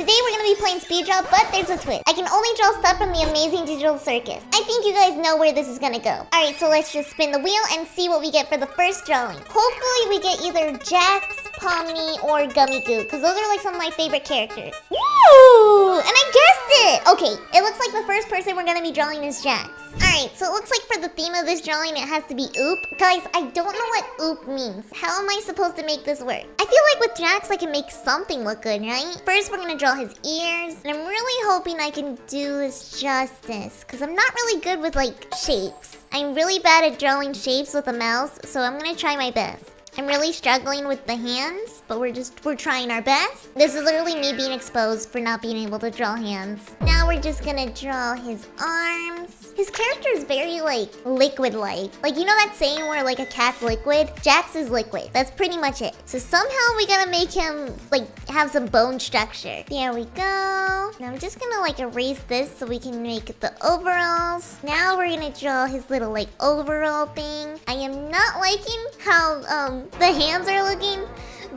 Today we're gonna be playing speed draw, but there's a twist. I can only draw stuff from the amazing digital circus. I think you guys know where this is gonna go. Alright, so let's just spin the wheel and see what we get for the first drawing. Hopefully we get either Jax, Pomni, or Gummigoo, because those are like some of my favorite characters. Woo! And I guessed it! Okay, it looks like the first person we're gonna be drawing is Jax. Alright, so it looks like for the theme of this drawing, it has to be oop. Guys, I don't know what oop means. How am I supposed to make this work? I feel like with Jax, I can make something look good, right? First, we're gonna draw his ears, and I'm really hoping I can do this justice, because I'm not really good with, like, shapes. I'm really bad at drawing shapes with a mouse, so I'm gonna try my best. I'm really struggling with the hands, but we're trying our best. This is literally me being exposed for not being able to draw hands. Now we're just gonna draw his arms. His character is very, like, liquid-like. Like, you know that saying where, like, a cat's liquid? Jax is liquid. That's pretty much it. So somehow we gotta make him, like, have some bone structure. There we go. Now I'm just gonna, like, erase this so we can make the overalls. Now we're gonna draw his little, like, overall thing. I am not liking how, the hands are looking,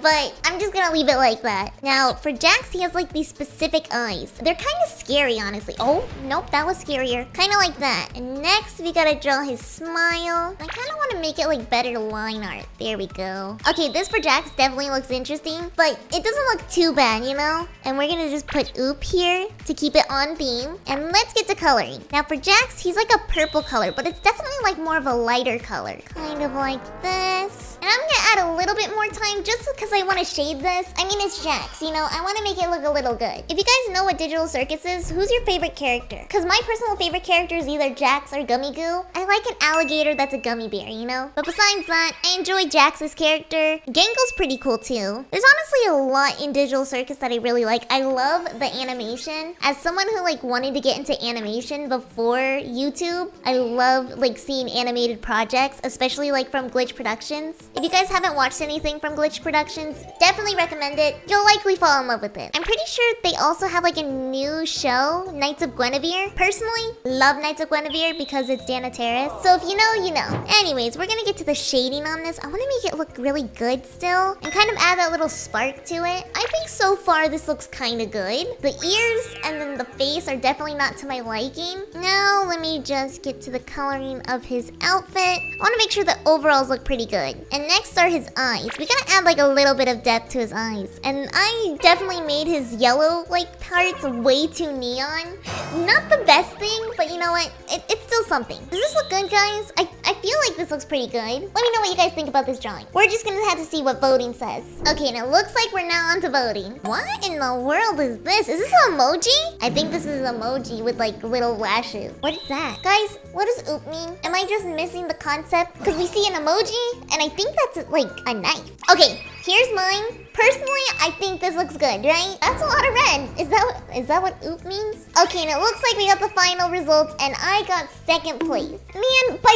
but I'm just gonna leave it like that. Now, for Jax, he has like these specific eyes. They're kind of scary, honestly. Oh, nope, that was scarier. Kind of like that. And next, we gotta draw his smile. I kind of want to make it like better line art. There we go. Okay, this for Jax definitely looks interesting, but it doesn't look too bad, you know? And we're gonna just put oop here to keep it on theme. And let's get to coloring. Now, for Jax, he's like a purple color, but it's definitely like more of a lighter color. Kind of like this. And I'm gonna add a little bit more time just because I want to shade this. I mean, it's Jax, you know? I want to make it look a little good. If you guys know what digital circus is, who's your favorite character? Because my personal favorite character is either Jax or Gummigoo. I like an alligator that's a gummy bear, you know? But besides that, I enjoy Jax's character. Gengo's pretty cool too. There's honestly a lot in digital circus that I really like. I love the animation. As someone who like wanted to get into animation before YouTube, I love like seeing animated projects, especially like from Glitch Productions. If you guys haven't watched anything from Glitch Productions, definitely recommend it. You'll likely fall in love with it. I'm pretty sure they also have like a new show, Knights of Guinevere. Personally, love Knights of Guinevere because it's Dana Terrace. So if you know, you know. Anyways, we're gonna get to the shading on this. I want to make it look really good still and kind of add that little spark to it. I think so far this looks kind of good. The ears and then the face are definitely not to my liking. Now let me just get to the coloring of his outfit. I want to make sure the overalls look pretty good. And next are his eyes. We gotta add like a little bit of depth to his eyes. And I definitely made his yellow like parts way too neon. Not the best thing, but you know what? It's still something. Does this look good, guys? I feel like this looks pretty good. Let me know what you guys think about this drawing. We're just gonna have to see what voting says. Okay, and it looks like we're now on to voting. What in the world is this? Is this an emoji? I think this is an emoji with like little lashes. What is that? Guys, what does oop mean? Am I just missing the concept? Because we see an emoji, and I think that's like a knife. Okay, here's mine. Personally, I think this looks good, right? That's a lot of red. Is that what oop means? Okay, and it looks like we got the final results, and I got second place. Man, by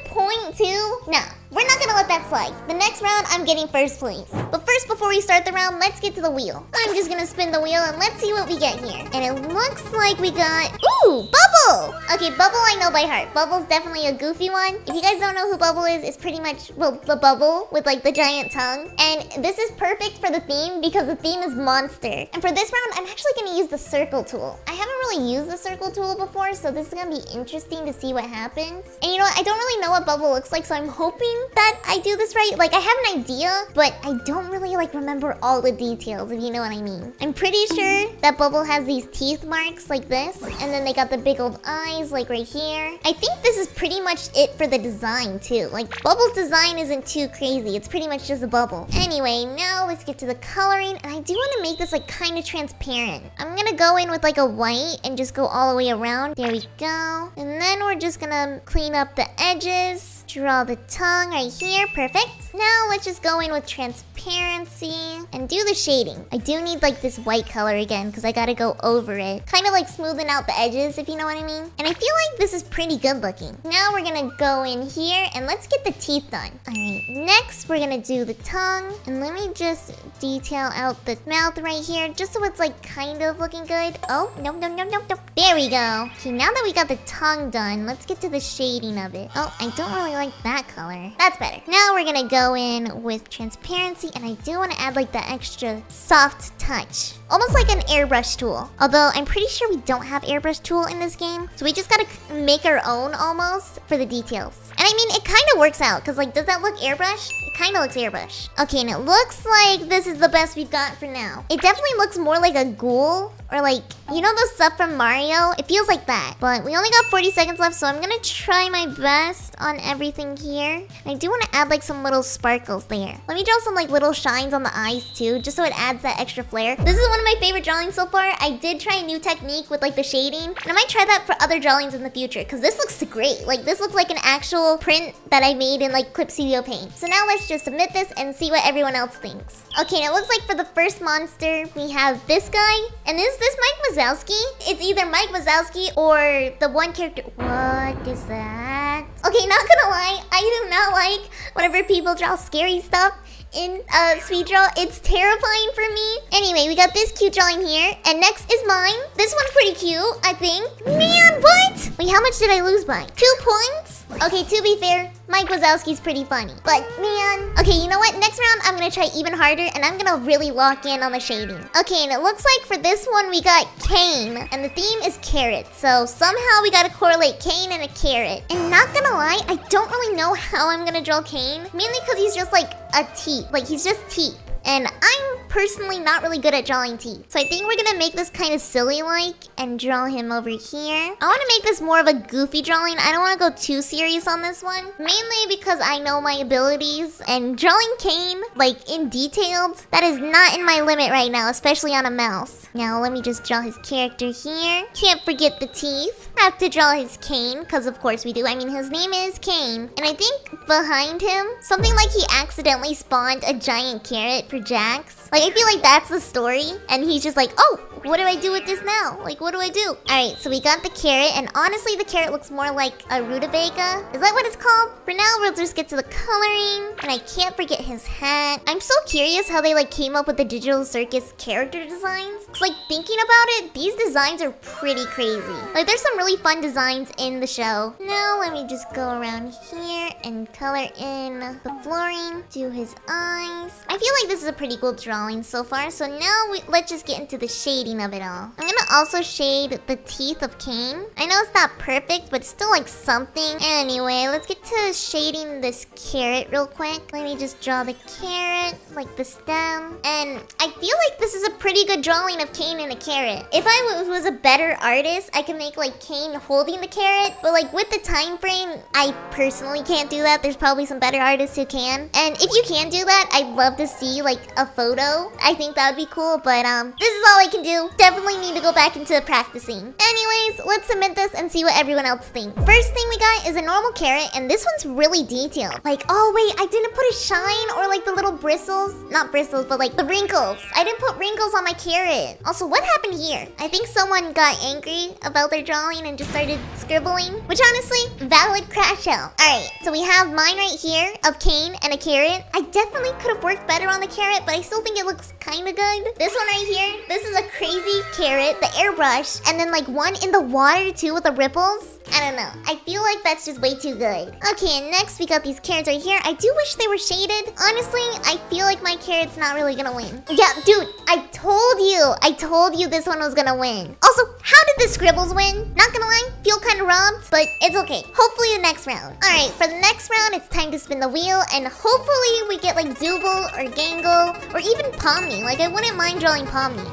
1 point too? Nah, we're not gonna let that slide. The next round, I'm getting first place. But first, before we start the round, let's get to the wheel. I'm just gonna spin the wheel, and let's see what we get here. And it looks like we got... Ooh, Bubble! Okay, Bubble I know by heart. Bubble's definitely a goofy one. If you guys don't know who Bubble is, it's pretty much, well, the bubble with like the giant tongue. And this is perfect for the theme because the theme is monster. And for this round, I'm actually gonna use the circle tool. I haven't really used the circle tool before, so this is gonna be interesting to see what happens. And you know what? I don't really know what Bubble looks like, so I'm hoping that I do this right. Like, I have an idea, but I don't really like remember all the details, if you know what I mean. I'm pretty sure that Bubble has these teeth marks like this, and then they got the big old eyes like right here. I think this is pretty much it for the design too. Like, Bubble's design isn't too crazy. It's pretty much just a bubble. Anyway, now let's get to the coloring, and I do want to make this like kind of transparent. I'm gonna go in with like a white and just go all the way around. There we go. And then we're just gonna clean up the edges, draw the tongue right here. Perfect. Now let's just go in with transparency and do the shading. I do need like this white color again because I gotta go over it, kind of like smoothing out the edges, if you know what I mean. And I feel like this is pretty good looking. Now we're gonna go in here and let's get the teeth done. All right, next we're gonna do the tongue, and let me just detail out the mouth right here just so it's like kind of looking good. Oh, no. There we go. Okay, now that we got the tongue done, let's get to the shading of it. Oh, I don't really like that color. That's better. Now we're gonna go in with transparency, and I do want to add like the extra soft touch. Almost like an airbrush tool. Although I'm pretty sure we don't have airbrush tool in this game. So we just gotta make our own almost for the details. And I mean, it kind of works out. Because like, does that look airbrush? It kind of looks airbrush. Okay, and it looks like this is the best we've got for now. It definitely looks more like a ghoul. Or like, you know the stuff from Mario? It feels like that. But we only got 40 seconds left, so I'm gonna try my best on everything here. I do want to add like some little sparkles there. Let me draw some like little shines on the eyes too, just so it adds that extra flair. This is one of my favorite drawings so far. I did try a new technique with like the shading. And I might try that for other drawings in the future, because this looks great. Like this looks like an actual print that I made in like Clip Studio Paint. So now let's just submit this and see what everyone else thinks. Okay, now it looks like for the first monster, we have this guy. And is this Mike Wazowski? It's either Mike Wazowski or the one character. What is that? Okay, not gonna lie, I do not like whenever people draw scary stuff in speed draw. It's terrifying for me. Anyway, we got this cute drawing here, and next is mine. This one's pretty cute, I think. Man, what? Wait, how much did I lose by? 2 points? Okay, to be fair, Mike Wazowski's pretty funny. But man, okay, you know what? Next round, I'm gonna try even harder, and I'm gonna really lock in on the shading. Okay, and it looks like for this one, we got Caine, and the theme is carrot. So somehow we gotta correlate Caine and a carrot. And not gonna lie, I don't really know how I'm gonna draw Caine, mainly because he's just like a teeth. Like he's just teeth. And I'm personally not really good at drawing teeth. So I think we're gonna make this kind of silly-like and draw him over here. I wanna make this more of a goofy drawing. I don't wanna go too serious on this one. Mainly because I know my abilities. And drawing Caine, like in detailed, that is not in my limit right now, especially on a mouse. Now let me just draw his character here. Can't forget the teeth. Have to draw his Caine, because of course we do. I mean, his name is Caine. And I think behind him, something like he accidentally spawned a giant carrot for Jax. Like, I feel like that's the story. And he's just like, oh, what do I do with this now? Like, what do I do? Alright, so we got the carrot. And honestly, the carrot looks more like a rutabaga. Is that what it's called? For now, we'll just get to the coloring. And I can't forget his hat. I'm so curious how they, like, came up with the Digital Circus character designs. Cause, like, thinking about it, these designs are pretty crazy. Like, there's some really fun designs in the show. Now, let me just go around here and color in the flooring. Do his eyes. I feel like this is a pretty cool drawing so far. So now, let's just get into the shading of it all. I'm gonna also shade the teeth of Caine. I know it's not perfect, but still like something. Anyway, let's get to shading this carrot real quick. Let me just draw the carrot, like the stem. And I feel like this is a pretty good drawing of Caine and a carrot. If I was a better artist, I could make like Caine holding the carrot. But like with the time frame, I personally can't do that. There's probably some better artists who can. And if you can do that, I'd love to see like a photo. I think that would be cool. But this is all I can do. Definitely need to go back into practicing. Anyways, let's submit this and see what everyone else thinks. First thing we got is a normal carrot, and this one's really detailed. Like, oh wait, I didn't put a shine or like the little bristles. Not bristles, but like the wrinkles. I didn't put wrinkles on my carrot. Also, what happened here? I think someone got angry about their drawing and just started scribbling, which honestly, valid crash out. Alright, so we have mine right here of Caine and a carrot. I definitely could have worked better on the carrot, but I still think it looks kind of good. This one right here, this is a crazy carrot, the airbrush, and then like one in the water too with the ripples. I don't know. I feel like that's just way too good. Okay, and next we got these carrots right here. I do wish they were shaded. Honestly, I feel like my carrot's not really gonna win. Yeah, dude, I told you this one was gonna win. Also, how did the scribbles win? Not gonna lie, feel kind of robbed, but it's okay. Hopefully the next round. Alright, for the next round, it's time to spin the wheel, and hopefully we get like Zooble or Gangle or even Pomni. Like, I wouldn't mind drawing Pomni.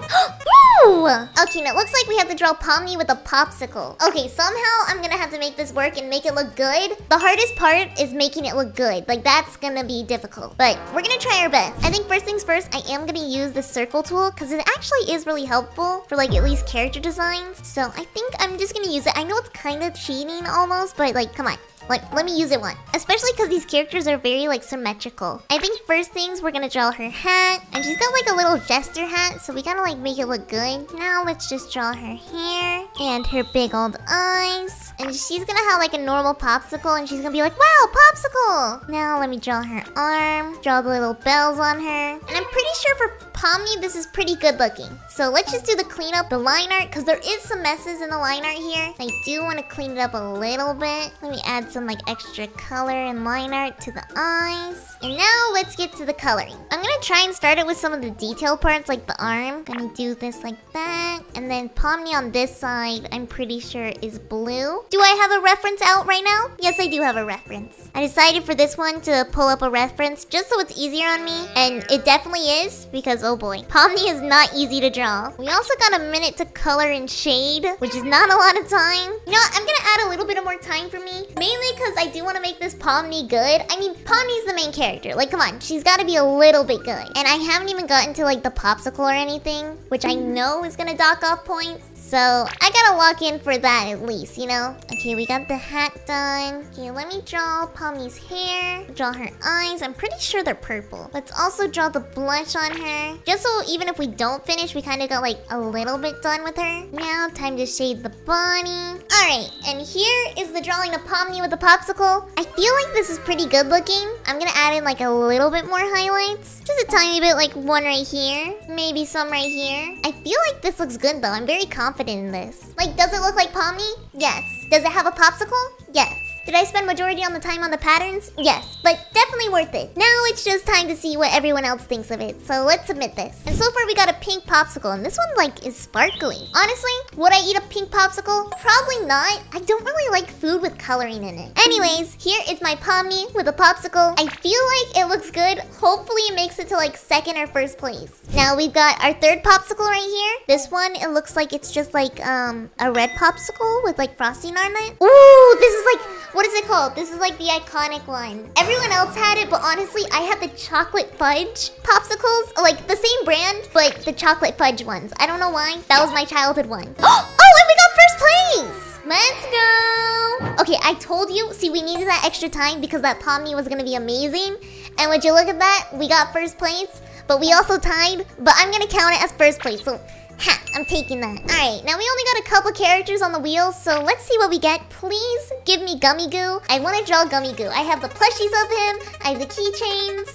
Ooh! Okay, now it looks like we have to draw Pomni with a popsicle. Okay, somehow I'm gonna have to make this work and make it look good. The hardest part is making it look good. Like, that's gonna be difficult. But we're gonna try our best. I think first things first, I am gonna use the circle tool because it actually is really helpful for like at least character designs. So I think I'm just gonna use it. I know it's kind of cheating almost, but like, come on. Like, let me use it once. Especially because these characters are very, like, symmetrical. I think first things, we're gonna draw her hat. And she's got, like, a little jester hat. So we gotta, like, make it look good. Now, let's just draw her hair. And her big old eyes. And she's gonna have, like, a normal popsicle. And she's gonna be like, wow, popsicle! Now, let me draw her arm. Draw the little bells on her. And I'm pretty sure for Pomni, this is pretty good looking. So let's just do the cleanup, the line art, because there is some messes in the line art here. I do want to clean it up a little bit. Let me add some like extra color and line art to the eyes. And now let's get to the coloring. I'm gonna try and start it with some of the detail parts like the arm. Gonna do this like that. And then Pomni on this side, I'm pretty sure is blue. Do I have a reference out right now? Yes, I do have a reference. I decided for this one to pull up a reference just so it's easier on me. And it definitely is because, oh boy, Pomni is not easy to draw. We also got a minute to color and shade, which is not a lot of time. You know what? I'm gonna add a little bit of more time for me. Mainly because I do want to make this Pomni good. I mean, Pomni's the main character. Like, come on, she's got to be a little bit good. And I haven't even gotten to like the popsicle or anything, which I know is gonna dock off points. So I gotta lock in for that at least, you know? Okay, we got the hat done. Okay, let me draw Pomni's hair. Draw her eyes. I'm pretty sure they're purple. Let's also draw the blush on her. Just so even if we don't finish, we kind of got like a little bit done with her. Now, time to shade the body. Alright, and here is the drawing of Pomni with the popsicle. I feel like this is pretty good looking. I'm gonna add in like a little bit more highlights. Just a tiny bit, like one right here. Maybe some right here. I feel like this looks good though. I'm very confident in this. Like, does it look like Pomni? Yes. Does it have a popsicle? Yes. Did I spend majority on the time on the patterns? Yes, but definitely worth it. Now it's just time to see what everyone else thinks of it. So let's submit this. And so far we got a pink popsicle, and this one like is sparkly. Honestly, would I eat a pink popsicle? Probably not. I don't really like food with coloring in it. Anyways, here is my Pomni with a popsicle. I feel like it looks good. Hopefully it makes it to like second or first place. Now we've got our third popsicle right here. This one, it looks like it's just like a red popsicle with like frosting on it. Ooh, this is like, what is it called? This is like the iconic one. Everyone else had it, but honestly, I had the chocolate fudge popsicles. Like the same brand, but the chocolate fudge ones. I don't know why. That was my childhood one. Oh, and we got first place! Let's go! Okay, I told you. See, we needed that extra time because that Pomni was gonna be amazing. And would you look at that? We got first place, but we also tied. But I'm gonna count it as first place, so ha, I'm taking that. Alright, now we only got a couple characters on the wheel, so let's see what we get. Please give me Gummigoo. I want to draw Gummigoo. I have the plushies of him. I have the keychains.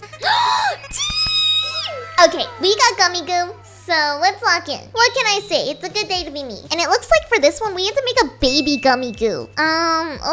Okay, we got Gummigoo. So let's lock in. What can I say? It's a good day to be me. And it looks like for this one, we have to make a baby Gummigoo.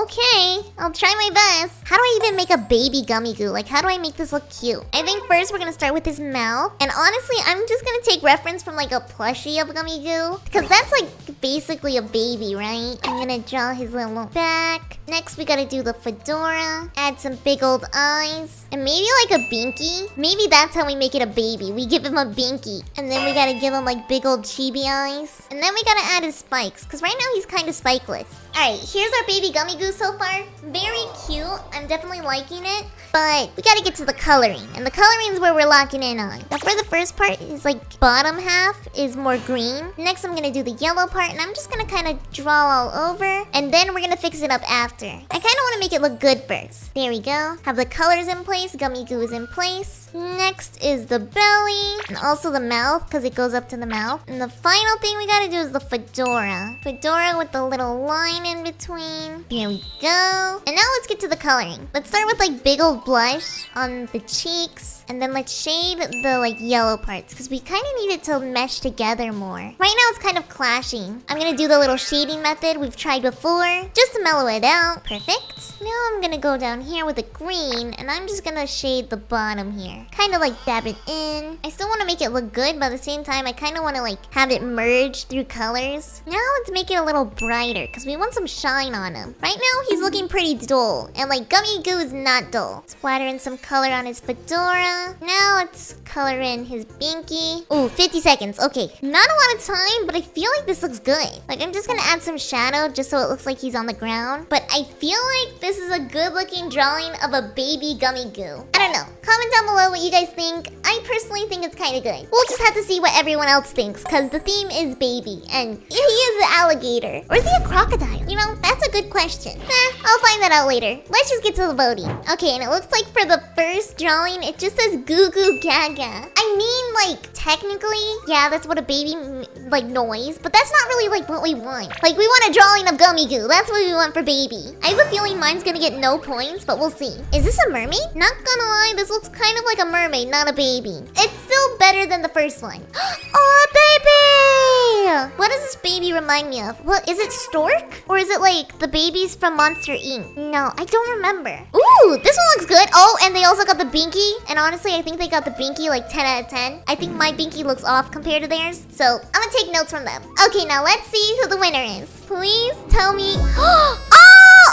Okay. I'll try my best. How do I even make a baby Gummigoo? Like, how do I make this look cute? I think first we're gonna start with his mouth. And honestly, I'm just gonna take reference from like a plushie of Gummigoo. Because that's like basically a baby, right? I'm gonna draw his little back. Next, we gotta do the fedora. Add some big old eyes. And maybe like a binky. Maybe that's how we make it a baby. We give him a binky. And then we gotta give him like big old chibi eyes. And then we gotta add his spikes, because right now he's kind of spikeless. Alright, here's our baby Gummigoo so far. Very cute. I'm definitely liking it. But we gotta get to the coloring. And the coloring is where we're locking in on. Now for the first part, his like bottom half is more green. Next I'm gonna do the yellow part, and I'm just gonna kind of draw all over. And then we're gonna fix it up after. I kind of want to make it look good first. There we go. Have the colors in place. Gummigoo is in place. Next is the belly. And also the mouth, because it goes up to the mouth. And the final thing we gotta do is the fedora. Fedora with the little line in between. Here we go. And now let's get to the coloring. Let's start with like big old blush on the cheeks. And then let's shade the like yellow parts, because we kind of need it to mesh together more. Right now it's kind of clashing. I'm gonna do the little shading method we've tried before, just to mellow it out. Perfect. Now I'm gonna go down here with the green, and I'm just gonna shade the bottom here. Kind of like dab it in. I still want to make it look good, but at the same time I kind of want to like have it merge through colors. Now let's make it a little brighter, because we want some shine on him. Right now he's looking pretty dull, and like Gummigoo is not dull. Splatter in some color on his fedora. Now let's color in his binky. Ooh, 50 seconds. Okay, not a lot of time, but I feel like this looks good. Like, I'm just gonna add some shadow just so it looks like he's on the ground. But I feel like this is a good looking drawing of a baby Gummigoo. I don't know. Comment down below what you guys think. I personally think it's kind of good. We'll just have to see what everyone else thinks, because the theme is baby, and he is an alligator. Or is he a crocodile? You know, that's a good question. I'll find that out later. Let's just get to the voting. Okay, and it looks like for the first drawing, it just says goo goo gaga. I mean, like, technically, yeah, that's what a baby, like, noise, but that's not really, like, what we want. Like, we want a drawing of Gummigoo. That's what we want for baby. I have a feeling mine's gonna get no points, but we'll see. Is this a mermaid? Not gonna lie, this looks kind of like a mermaid, not a baby. It's still better than the first one. Oh, baby! What does this baby remind me of? Well, is it Stork? Or is it like the babies from Monster Inc? No, I don't remember. Ooh, this one looks good. Oh, and they also got the binky. And honestly, I think they got the binky like 10 out of 10. I think my binky looks off compared to theirs. So I'm gonna take notes from them. Okay, now let's see who the winner is. Please tell me. Oh!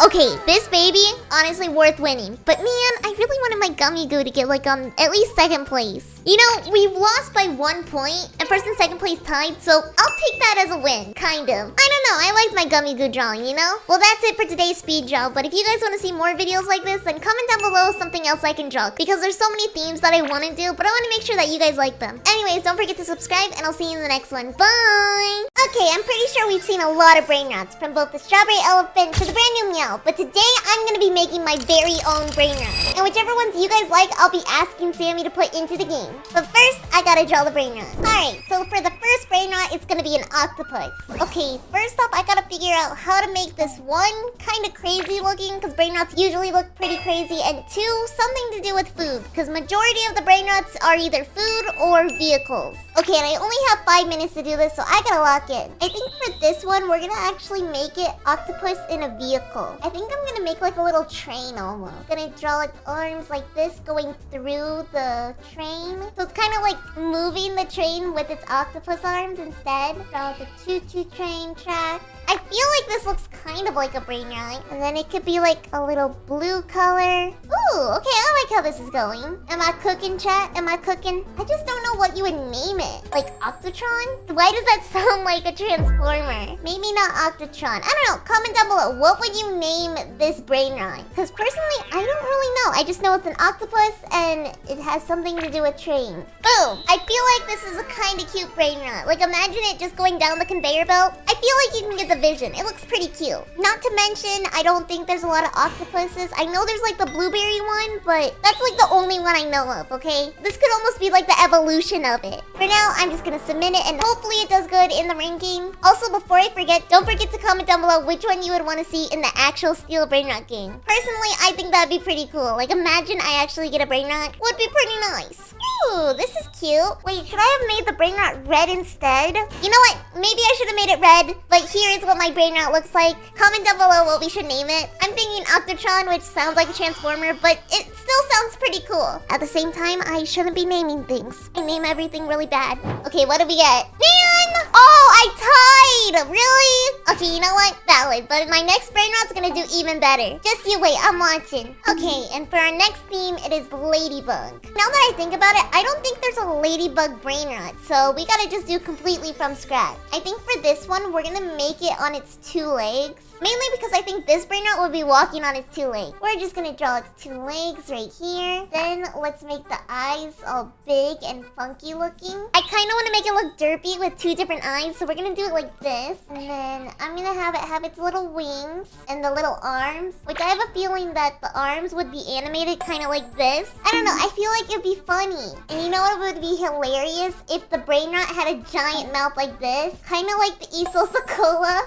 Okay, this baby, honestly worth winning. But man, I really wanted my Gummigoo to get like at least second place. You know, we've lost by 1 point, and first and second place tied, so I'll take that as a win, kind of. I don't know, I liked my Gummigoo drawing, you know? Well, that's it for today's speed draw, but if you guys want to see more videos like this, then comment down below something else I can draw, because there's so many themes that I want to do, but I want to make sure that you guys like them. Anyways, don't forget to subscribe, and I'll see you in the next one. Bye! Okay, I'm pretty sure we've seen a lot of brain rots, from both the strawberry elephant to the brand new meow, but today I'm going to be making my very own brain rot. And whichever ones you guys like, I'll be asking Sammy to put into the game. But first, I gotta draw the brain rot. Alright, so for the first brain rot, it's gonna be an octopus. Okay, first off, I gotta figure out how to make this one kind of crazy looking, because brain rots usually look pretty crazy, and two, something to do with food, because majority of the brain rots are either food or vehicles. Okay, and I only have 5 minutes to do this, so I gotta lock in. I think for this one, we're gonna actually make it octopus in a vehicle. I think I'm gonna make like a little train almost. Gonna draw its arms like this going through the train. So it's kind of like moving the train with its octopus arms instead. Draw the choo-choo train track. I feel like this looks kind of like a brain rot. And then it could be like a little blue color. Ooh, okay, I like how this is going. Am I cooking, chat? Am I cooking? I just don't know what you would name it. Like Octotron? Why does that sound like a transformer? Maybe not Octotron. I don't know. Comment down below. What would you name this brain rot? Because personally, I don't really know. I just know it's an octopus and it has something to do with trains. Boom! I feel like this is a kind of cute brain rot. Like imagine it just going down the conveyor belt. I feel like you can get the vision. It looks pretty cute. Not to mention, I don't think there's a lot of octopuses. I know there's like the blueberry one, but that's like the only one I know of, okay? This could almost be like the evolution of it. For now, I'm just gonna submit it and hopefully it does good in the ranking. Also, before I forget, don't forget to comment down below which one you would want to see in the actual Steel Brain Rot game. Personally, I think that'd be pretty cool. Like imagine I actually get a brain rot. Would be pretty nice. Ooh, this is cute. Wait, should I have made the brain rot red instead? You know what? Maybe I should have made it red, but here is what my brain rot looks like. Comment down below what we should name it. I'm thinking Octotron, which sounds like a transformer, but it still sounds pretty cool. At the same time, I shouldn't be naming things. I name everything really bad. Okay, what do we get? Man! Oh, I tied! Really? Okay, you know what? Valid, but my next brain rot's gonna do even better. Just you wait, I'm watching. Okay, and for our next theme, it is ladybug. Now that I think about it, I don't think there's a ladybug brain rot, so we gotta just do completely from scratch. I think for this one, we're gonna make it on its 2 legs. Mainly because I think this brain rot would be walking on its 2 legs. We're just gonna draw its 2 legs right here. Then let's make the eyes all big and funky looking. I kind of want to make it look derpy with 2 different eyes, so we're gonna do it like this. And then I'm gonna have it have its little wings and the little arms, which I have a feeling that the arms would be animated kind of like this. I don't know, I feel like it'd be funny. And you know what would be hilarious? If the brain rot had a giant mouth like this, kind of like the Iso Sokola.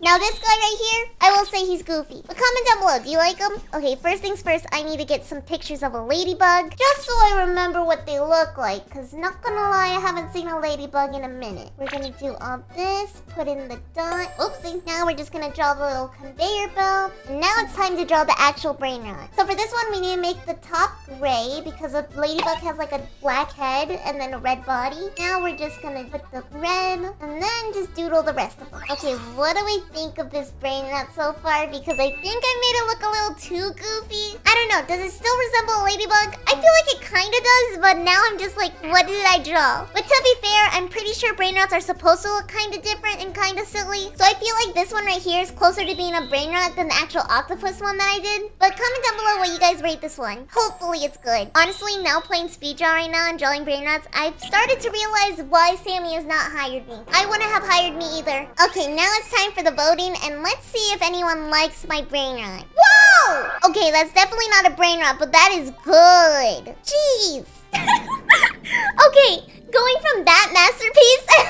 Now this guy right here, I will say he's goofy. But comment down below, do you like him? Okay, first things first, I need to get some pictures of a ladybug, just so I remember what they look like, because not gonna lie, I haven't seen a ladybug in a minute. We're gonna do all this, put in the dot. Oopsie, now we're just gonna draw the little conveyor belt. And now it's time to draw the actual brain rot. So for this one, we need to make the top gray, because a ladybug has like a black head and then a red body. Now we're just gonna put the red, and then just doodle the rest of them. Okay, what do we think of this brain rot so far? Because I think I made it look a little too goofy. I don't know, does it still resemble a ladybug? I feel like it kind of does, but now I'm just like, what did I draw? But to be fair, I'm pretty sure brain rots are supposed to look kind of different and kind of silly. So I feel like this one right here is closer to being a brain rot than the actual octopus one that I did. But comment down below what you guys rate this one. Hopefully it's good. Honestly, now playing speed draw right now and drawing brain rots, I've started to realize why Sammy has not hired me. I wouldn't have hired me either. Okay, now it's time for the voting, and let's see if anyone likes my brain rot. Whoa! Okay, that's definitely not a brain rot, but that is good. Jeez. Okay, going from that masterpiece and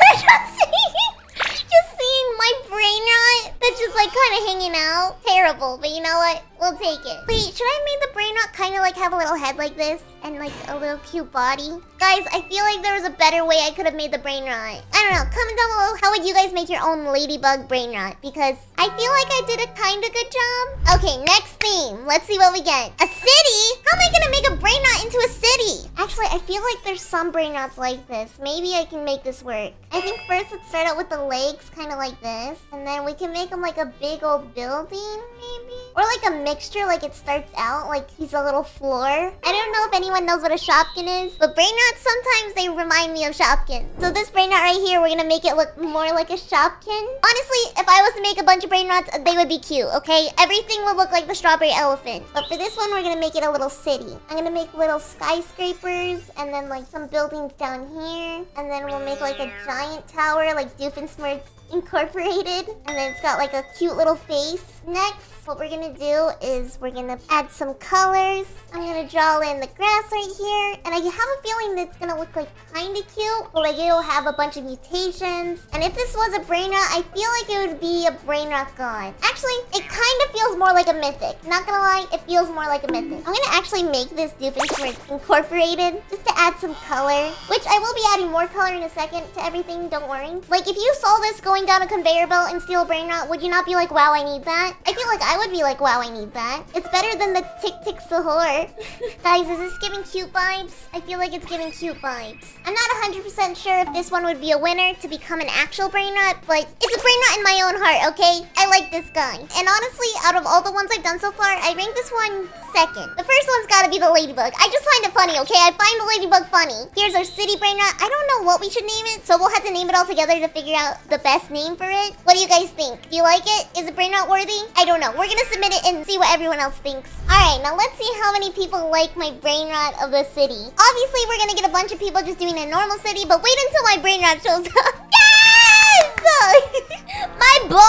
just seeing my brain rot that's just like kind of hanging out. Terrible, but you know what? We'll take it. Wait, should I have made the brain rot kind of like have a little head like this? and like a little cute body. Guys, I feel like there was a better way I could have made the brain rot. I don't know. Comment down below, how would you guys make your own ladybug brain rot? Because I feel like I did a kind of good job. Okay, next theme. Let's see what we get. A city? How am I gonna make a brain rot into a city? Actually, I feel like there's some brain rots like this. Maybe I can make this work. I think first let's start out with the legs, kind of like this. And then we can make them like a big old building, maybe? Or like a mixture, like it starts out like he's a little floor. I don't know if anyone knows what a Shopkin is, but brain rots, sometimes they remind me of Shopkin. So this brain rot right here, we're gonna make it look more like a Shopkin. Honestly, if I was to make a bunch of brain rots, they would be cute, okay? Everything would look like the strawberry elephant. But for this one, we're gonna make it a little city. I'm gonna make little skyscrapers and then like some buildings down here. And then we'll make like a giant tower like Doofenshmirtz Incorporated. And then it's got like a cute little face. Next, what we're gonna do is we're gonna add some colors. I'm gonna draw in the grass right here. And I have a feeling that it's gonna look like kinda cute, but like it'll have a bunch of mutations. And if this was a brain rot, I feel like it would be a brain rot god. Actually, it kinda feels more like a mythic. Not gonna lie, it feels more like a mythic. I'm gonna actually make this Doofenshmirtz Incorporated just to add some color, which I will be adding more color in a second to everything, don't worry. Like if you saw this going down a conveyor belt and steal a brain rot, would you not be like, wow, I need that? I feel like I would be like, wow, I need that. It's better than the Tick Tick Sahur. Guys, is this giving cute vibes? I feel like it's giving cute vibes. I'm not 100% sure if this one would be a winner to become an actual brain rot, but it's a brain rot in my own heart, okay? I like this guy. And honestly, out of all the ones I've done so far, I rank this one second. The first one's gotta be the ladybug. I just find it funny, okay? I find the ladybug funny. Here's our city brain rot. I don't know what we should name it, so we'll have to name it all together to figure out the best name for it. What do you guys think? Do you like it? Is it brain rot worthy? I don't know. We're gonna submit it and see what everyone else thinks. Alright, now let's see how many people like my brain rot of the city. Obviously, we're gonna get a bunch of people just doing a normal city, but wait until my brain rot shows up. Yes! My boy!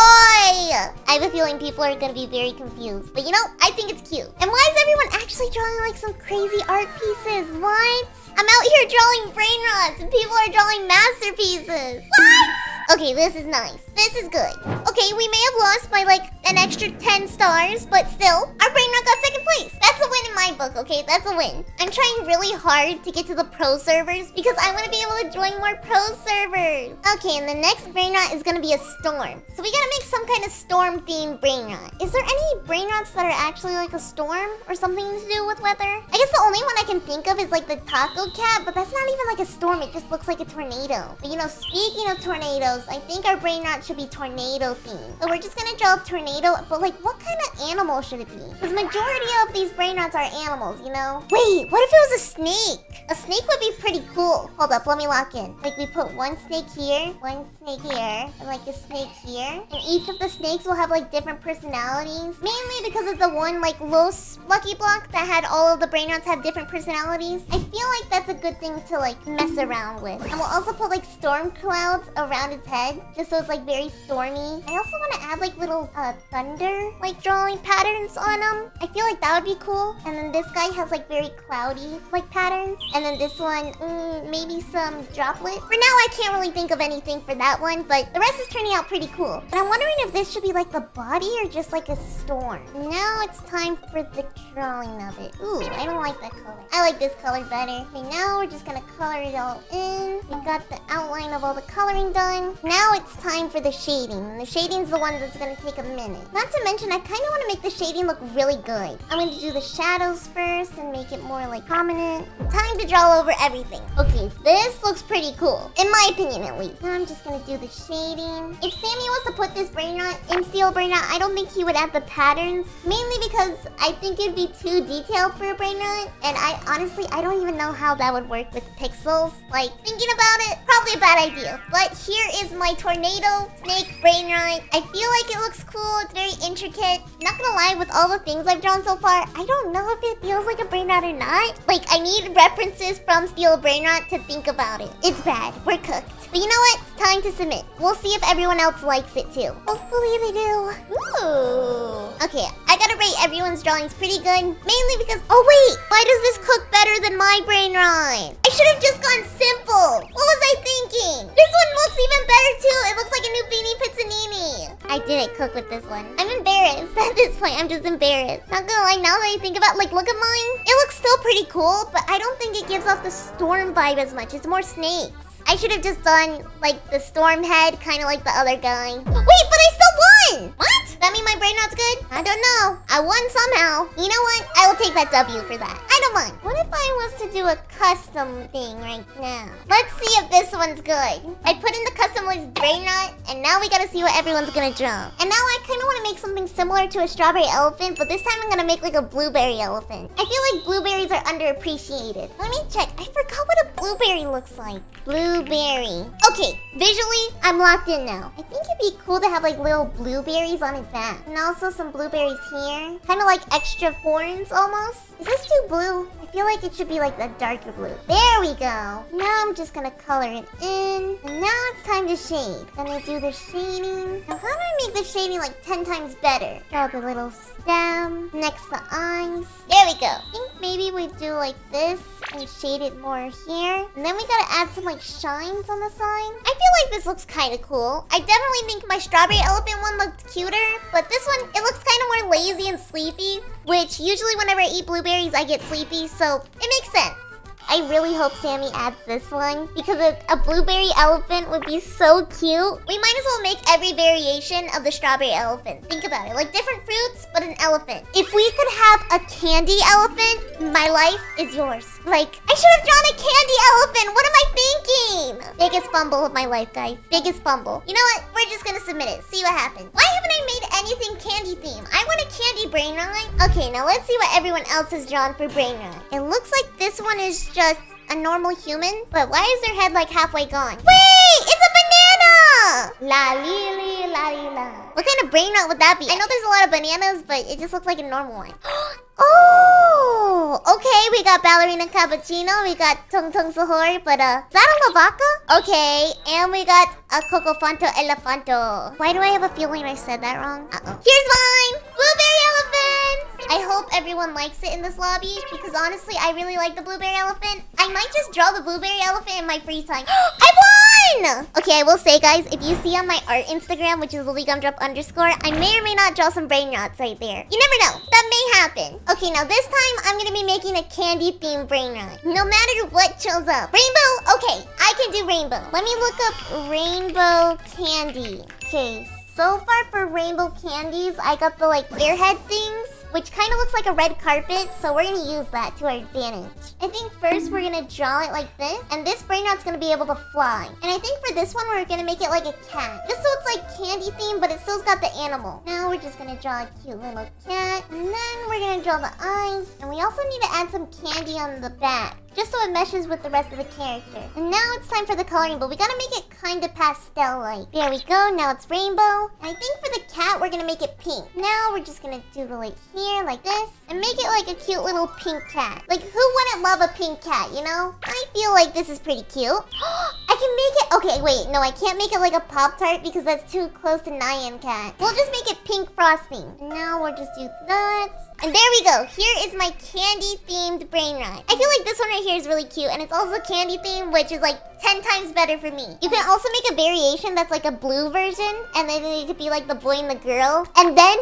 I have a feeling people are gonna be very confused. But you know, I think it's cute. And why is everyone actually drawing like some crazy art pieces? What? I'm out here drawing brain rots and people are drawing masterpieces. What? Okay, this is nice. This is good. Okay, we may have lost by like an extra 10 stars, but still, our brain rot got second place. That's a win in my book, okay? That's a win. I'm trying really hard to get to the pro servers because I want to be able to join more pro servers. Okay, and the next brain rot is going to be a storm. So we got to make some kind of storm themed brain rot. Is there any brain rots that are actually like a storm or something to do with weather? I guess the only one I can think of is like the taco cat, but that's not even like a storm. It just looks like a tornado. But you know, speaking of tornadoes, I think our brain rot should be tornado themed. So we're just gonna draw a tornado, but like what kind of animal should it be? Because majority of these brain rots are animals, you know? Wait, what if it was a snake? A snake would be pretty cool. Hold up, let me lock in. Like we put one snake here, and like a snake here. And each of the snakes will have like different personalities. Mainly because of the one like Los Lucky Block that had all of the brain rots have different personalities. I feel like that's a good thing to like mess around with. And we'll also put like storm clouds around his head, just so it's like very stormy. I also want to add like little thunder like drawing patterns on him. I feel like that would be cool. And then this guy has like very cloudy like patterns. And then this one, maybe some droplet. For now, I can't really think of anything for that one, but the rest is turning out pretty cool. But I'm wondering if this should be like the body or just like a storm. Now it's time for the drawing of it. Ooh, I don't like that color. I like this color better. Okay, now we're just gonna color it all in. We got the outline of all the coloring done. Now it's time for the shading. And the shading's the one that's gonna take a minute. Not to mention, I kind of want to make the shading look really good. I'm going to do the shadows first and make it more like prominent. Time to draw over everything. Okay, this looks pretty cool. In my opinion, at least. Now I'm just going to do the shading. If Sammy was to put this brain rot in Steel Brain Rot, I don't think he would add the patterns. Mainly because I think it'd be too detailed for a brain rot. And I don't even know how that would work with pixels. Like, thinking about it, probably a bad idea. But here is my tornado snake brain rot. I feel like it looks cool. It's very intricate. Not gonna lie, with all the things I've drawn so far, I don't know if it feels like a brain rot or not. Like, I need references from Steel Brain Rot to think about it. It's bad. We're cooked. But you know what? It's time to submit. We'll see if everyone else likes it too. Hopefully they do. Ooh. Okay, I gotta rate everyone's drawings pretty good. Mainly because, oh wait, why does this cook better than my brain rot? I should have just gone simple. What was I thinking? This one looks even better too. It looks like a new Beanie Pizzanini. I didn't cook with this one. I'm embarrassed at this point. I'm just embarrassed. Not gonna lie, now that I think about like, look at mine. It looks still pretty cool, but I don't think it gives off the storm vibe as much. It's more snakes. I should have just done like the storm head, kind of like the other guy. Wait, but I still won! What? That mean my brain rot's good? I don't know. I won somehow. You know what? I will take that W for that. I don't mind. What if I was to do a custom thing right now? Let's see if this one's good. I put in the custom list brain rot, and now we gotta see what everyone's gonna draw. And now I kind of want to make something similar to a strawberry elephant, but this time I'm gonna make like a blueberry elephant. I feel like blueberries are underappreciated. Let me check. I forgot what a blueberry looks like. Blueberry. Okay, visually, I'm locked in now. I think it'd be cool to have like little blueberries on its back. And also some blueberries here. Kind of like extra horns almost. Is this too blue? I feel like it should be like the darker blue. There we go. Now I'm just gonna color it in. And now it's time to shade. Gonna do the shading. Now how do I make the shading like 10 times better? Draw the little stem next to eyes. There we go. I think maybe we do like this and shade it more here. And then we gotta add some like shines on the side. I feel like this looks kind of cool. I definitely think my strawberry elephant one looked cuter, but this one, it looks kind of more lazy and sleepy, which usually whenever I eat blueberries, I get sleepy, so it makes sense. I really hope Sammy adds this one because a blueberry elephant would be so cute. We might as well make every variation of the strawberry elephant. Think about it, like different fruits, but an elephant. If we could have a candy elephant, my life is yours. Like, I should have drawn a candy elephant. What am I thinking? Biggest fumble of my life, guys. Biggest fumble. You know what? We're just gonna submit it. See what happens. Why haven't I made anything candy themed? I want a candy brain rot. Okay, now let's see what everyone else has drawn for brain rot. It looks like this one is just a normal human, but why is their head like halfway gone? Wait, it's a banana! La li li la li la. What kind of brain rot would that be? I know there's a lot of bananas, but it just looks like a normal one. Oh, okay, we got ballerina cappuccino, we got Tung Sahur, but is that a lavaca? Okay, and we got a cocofanto elefanto. Why do I have a feeling I said that wrong? Here's mine! Blueberry elephant! I hope everyone likes it in this lobby, because honestly, I really like the blueberry elephant. I might just draw the blueberry elephant in my free time. I won! Okay, I will say, guys, if you see on my art Instagram, which is LilyGumDrop_, I may or may not draw some brain rots right there. You never know. That may happen. Okay, now this time, I'm gonna be making a candy-themed brain rot. No matter what shows up. Rainbow? Okay, I can do rainbow. Let me look up rainbow candy. Okay, so far for rainbow candies, I got the like airhead things, which kind of looks like a red carpet, so we're gonna use that to our advantage. I think first we're gonna draw it like this, and this brain rot's gonna be able to fly. And I think for this one, we're gonna make it like a cat, just so it's like candy themed, but it still's got the animal. Now we're just gonna draw a cute little cat, and then we're gonna draw the eyes, and we also need to add some candy on the back, just so it meshes with the rest of the character. And now it's time for the coloring, but we gotta make it kind of pastel-like. There we go, now it's rainbow. And I think for the cat, we're gonna make it pink. Now we're just gonna doodle it here, like this, and make it like a cute little pink cat. Like, who wouldn't love a pink cat, you know? I feel like this is pretty cute. I can make it, okay, wait, no, I can't make it like a Pop-Tart because that's too close to Nyan Cat. We'll just make it pink frosting. And now we'll just do that. And there we go. Here is my candy-themed brain rot. I feel like this one right here is really cute, and it's also candy-themed, which is like 10 times better for me. You can also make a variation that's like a blue version, and then it could be like the boy and the girl. And then,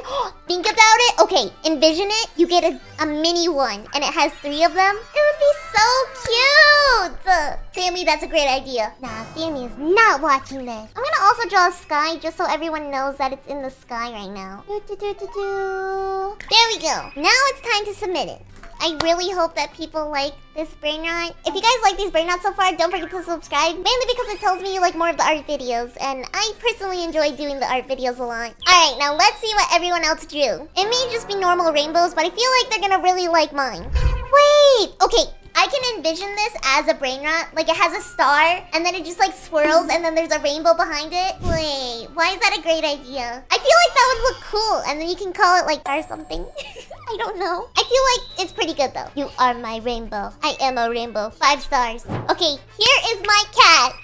think about it. Okay, envision it. You get a mini one, and it has 3 of them. It would be so cute. Sammy, that's a great idea. Nah, Sammy is not watching this. I'm gonna also draw a sky just so everyone knows that it's in the sky right now. There we go. Now it's time to submit it. I really hope that people like this brain rot. If you guys like these brain rots so far, don't forget to subscribe. Mainly because it tells me you like more of the art videos. And I personally enjoy doing the art videos a lot. Alright, now let's see what everyone else drew. It may just be normal rainbows, but I feel like they're gonna really like mine. Wait! Okay, I can envision this as a brain rot. Like, it has a star, and then it just like swirls, and then there's a rainbow behind it. Wait, why is that a great idea? I feel like that would look cool, and then you can call it like or something. I don't know. I feel like it's pretty good though. You are my rainbow. I am a rainbow. 5 stars. Okay, here is my cat.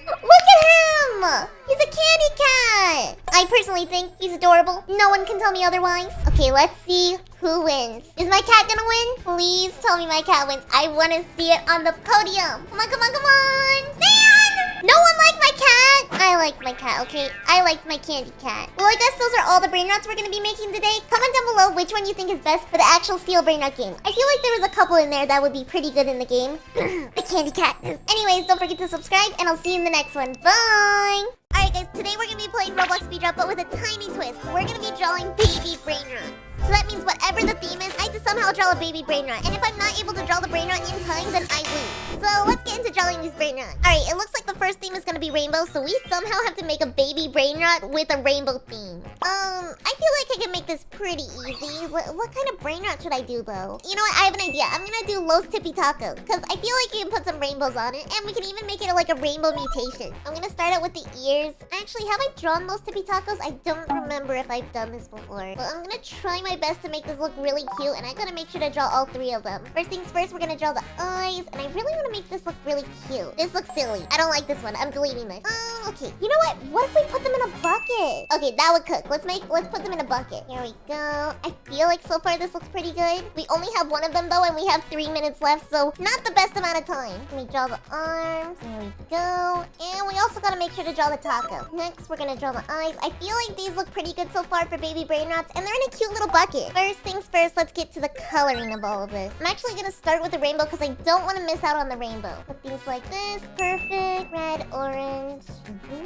Look at him! He's a candy cat. I personally think he's adorable. No one can tell me otherwise. Okay, let's see who wins. Is my cat gonna win? Please tell me my cat wins. I want to see it on the podium. Come on, come on, come on. Man! No one liked my cat. I liked my cat, okay? I liked my candy cat. Well, I guess those are all the brain rots we're gonna be making today. Comment down below which one you think is best for the actual steel brain rot game. I feel like there was a couple in there that would be pretty good in the game. The candy cat. Anyways, don't forget to subscribe, and I'll see you in the next one. Bye! Alright guys, today we're gonna be playing Roblox Speedrun, but with a tiny twist. We're gonna be drawing baby brain rots. So that means whatever the theme is, I have to somehow draw a baby brain rot. And if I'm not able to draw the brain rot in time, then I lose. So let's get into drawing these brain rots. Alright, it looks like the first theme is gonna be rainbow, so we somehow have to make a baby brain rot with a rainbow theme. I feel like I can make this pretty easy. What kind of brain rot should I do though? You know what, I have an idea. I'm gonna do Los Tippy Tacos, because I feel like you can put some rainbows on it, and we can even make it like a rainbow mutation. I'm gonna start out with the ears. Actually, have I drawn Los Tippy Tacos? I don't remember if I've done this before. But I'm gonna try my best to make this look really cute, and I gotta make sure to draw all three of them. First things first, we're gonna draw the eyes, and I really want to make this look really cute. This looks silly. I don't like this one. I'm deleting this. Okay. You know what? What if we put them in a bucket? Okay, that would cook. Let's put them in a bucket. Here we go. I feel like so far this looks pretty good. We only have one of them though, and we have 3 minutes left, so not the best amount of time. Let me draw the arms. There we go. And we also gotta make sure to draw the taco. Next, we're gonna draw the eyes. I feel like these look pretty good so far for baby brain rots, and they're in a cute little bucket. First things first, let's get to the coloring of all of this. I'm actually gonna start with the rainbow because I don't want to miss out on the rainbow. Put things like this. Perfect. Red, orange, green,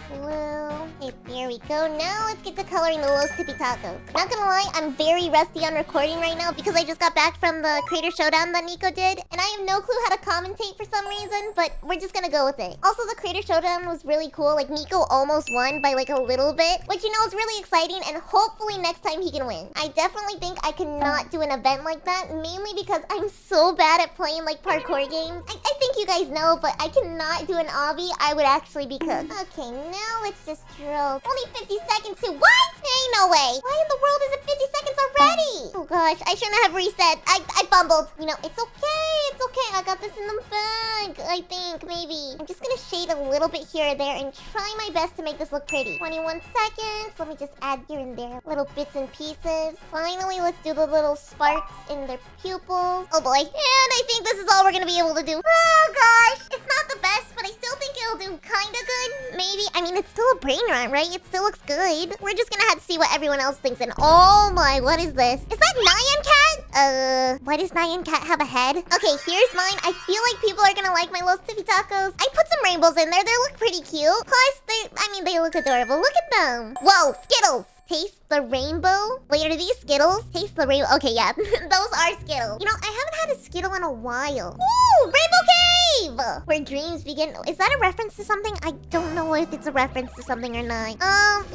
blue. Okay, there we go. Now let's get to coloring the Los Tippy Tacos. Not gonna lie, I'm very rusty on recording right now because I just got back from the Creator Showdown that Nico did, and I have no clue how to commentate for some reason, but we're just gonna go with it. Also, the Creator Showdown was really cool. Like, Nico almost won by like a little bit, which, you know, is really exciting, and hopefully next time he can win. I definitely think I cannot do an event like that, mainly because I'm so bad at playing like parkour games. I think you guys know, but I cannot do an obby. I would actually be cooked. Okay, now let's just draw. Only 50 seconds to what? Ain't no way. Why in the world is it 50 seconds already? Oh gosh, I shouldn't have reset. I fumbled. You know, it's okay. It's okay. I got this in the bag, I think, maybe. I'm just gonna shade a little bit here or there and try my best to make this look pretty. 21 seconds. Let me just add here and there little bits and pieces. Finally, let's do the little sparks in their pupils. Oh boy. And I think this is all we're gonna be able to do. Oh gosh. It's not the best, but I still think it'll do kinda good. Maybe. I mean, it's still a brain rot, right? It still looks good. We're just gonna have to see what everyone else thinks. And oh my, what is this? Is that Nyan Cat? Why does Nyan Cat have a head? Okay, here's mine. I feel like people are gonna like my Los Tippy Tacos. I put some rainbows in there. They look pretty cute. Plus, they look adorable. Look at them. Whoa, Skittles. Taste the rainbow? Wait, are these Skittles? Taste the rainbow. Okay, yeah. Those are Skittles. You know, I haven't had a Skittle in a while. Ooh, Rainbow Cave! Where dreams begin. Is that a reference to something? I don't know if it's a reference to something or not.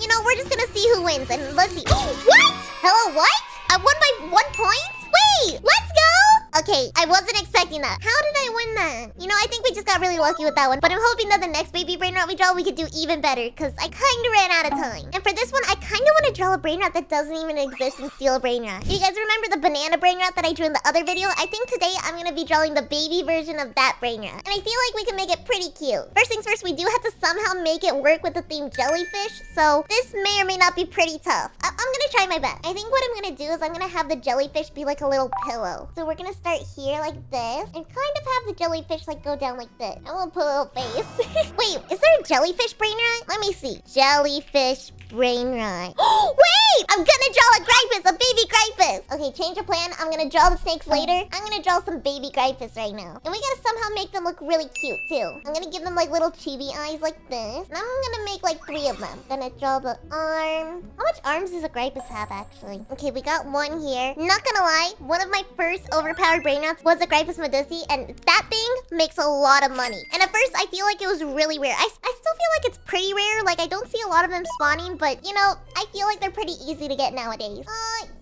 You know, we're just gonna see who wins, and let's see. What? Hello, what? I won by 1 point? Wait, let's go! Okay, I wasn't expecting that. How did I win that? You know, I think we just got really lucky with that one. But I'm hoping that the next baby brain rot we draw, we could do even better, because I kind of ran out of time. And for this one, I kind of want to draw a brain rot that doesn't even exist in Steel Brain Rot. Do you guys remember the banana brain rot that I drew in the other video? I think today I'm going to be drawing the baby version of that brain rot. And I feel like we can make it pretty cute. First things first, we do have to somehow make it work with the theme jellyfish, so this may or may not be pretty tough. I'm going to try my best. I think what I'm going to do is I'm going to have the jellyfish be like a little pillow. So we're going to start here like this and kind of have the jellyfish like go down like this. I'm gonna put a little face. Wait, is there a jellyfish brain rot? Let me see. Jellyfish brain rot. Wait! I'm gonna draw a Grius, a baby Grius. Okay, change of plan. I'm gonna draw the snakes later. I'm gonna draw some baby Grius right now. And we gotta somehow make them look really cute too. I'm gonna give them like little chibi eyes like this. And I'm gonna make like 3 of them. Gonna draw the arm. How much arms does a Grius have actually? Okay, we got 1 here. Not gonna lie, one of my first overpowered brain rots was a Grius Medusi, and that thing makes a lot of money. And at first, I feel like it was really rare. I still feel like it's pretty rare. Like, I don't see a lot of them spawning, but, you know, I feel like they're pretty easy to get nowadays.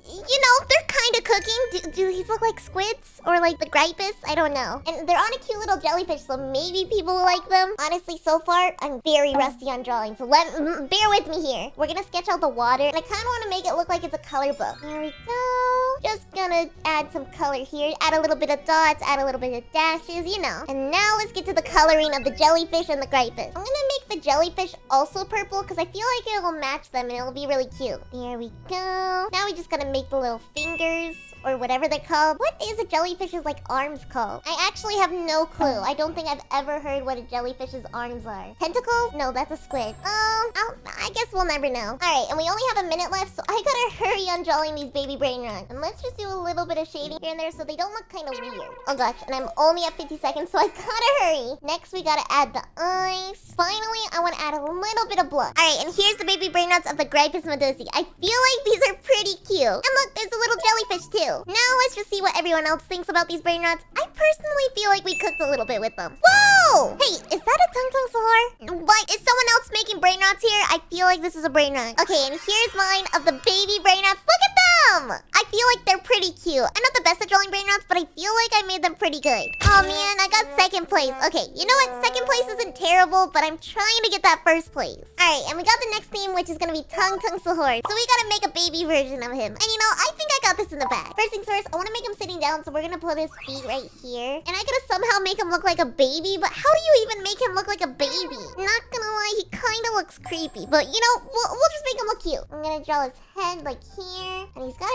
You know, they're kind of cooking. Do these look like squids? Or like the Grius? I don't know. And they're on a cute little jellyfish, so maybe people will like them. Honestly, so far, I'm very rusty on drawing, so bear with me here. We're gonna sketch out the water, and I kind of want to make it look like it's a color book. There we go. Just gonna add some color here. Add a little bit of dots, add a little bit of dashes, you know. And now let's get to the coloring of the jellyfish and the Grius. I'm gonna make the jellyfish also purple, because I feel like it will match them, and it'll be really cute. There we go. Now we just gotta make the little fingers, or whatever they're called. What is a jellyfish's like arms called? I actually have no clue. I don't think I've ever heard what a jellyfish's arms are. Tentacles? No, that's a squid. I guess we'll never know. Alright, and we only have a minute left, so I gotta hurry on drawing these baby brain rods. And let's just do a little bit of shading here and there so they don't look kind of weird. Oh gosh, and I'm only at 50 seconds, so I gotta hurry. Next, we gotta add the eyes. Finally, I want to add a little bit of blood. Alright, and here's the baby brain rods of the Grius Medusi. I feel like these are pretty cute. And look, there's a little jellyfish too. Now let's just see what everyone else thinks about these brain rods. I personally feel like we cooked a little bit with them. Whoa! Hey, is that a Tung Sahur? What? Is someone else making brain rods here? I feel like this is a brain rod. Okay, and here's mine of the baby brain rods. Look at them! I feel like they're pretty cute. I'm not the best at drawing brain rods, but I feel like I made them pretty good. Oh man, I got second place. Okay, you know what? Second place isn't terrible, but I'm trying to get that first place. Alright, and we got the next theme, which is gonna be Tung Sahur. So we gotta make a baby version of him. And you know, I think I got this in the bag. First things first, I wanna make him sitting down, so we're gonna put his feet right here. And I gotta somehow make him look like a baby, but how do you even make him look like a baby? Not gonna lie, he kinda looks creepy, but you know, we'll just make him look cute. I'm gonna draw his head like here, and he's got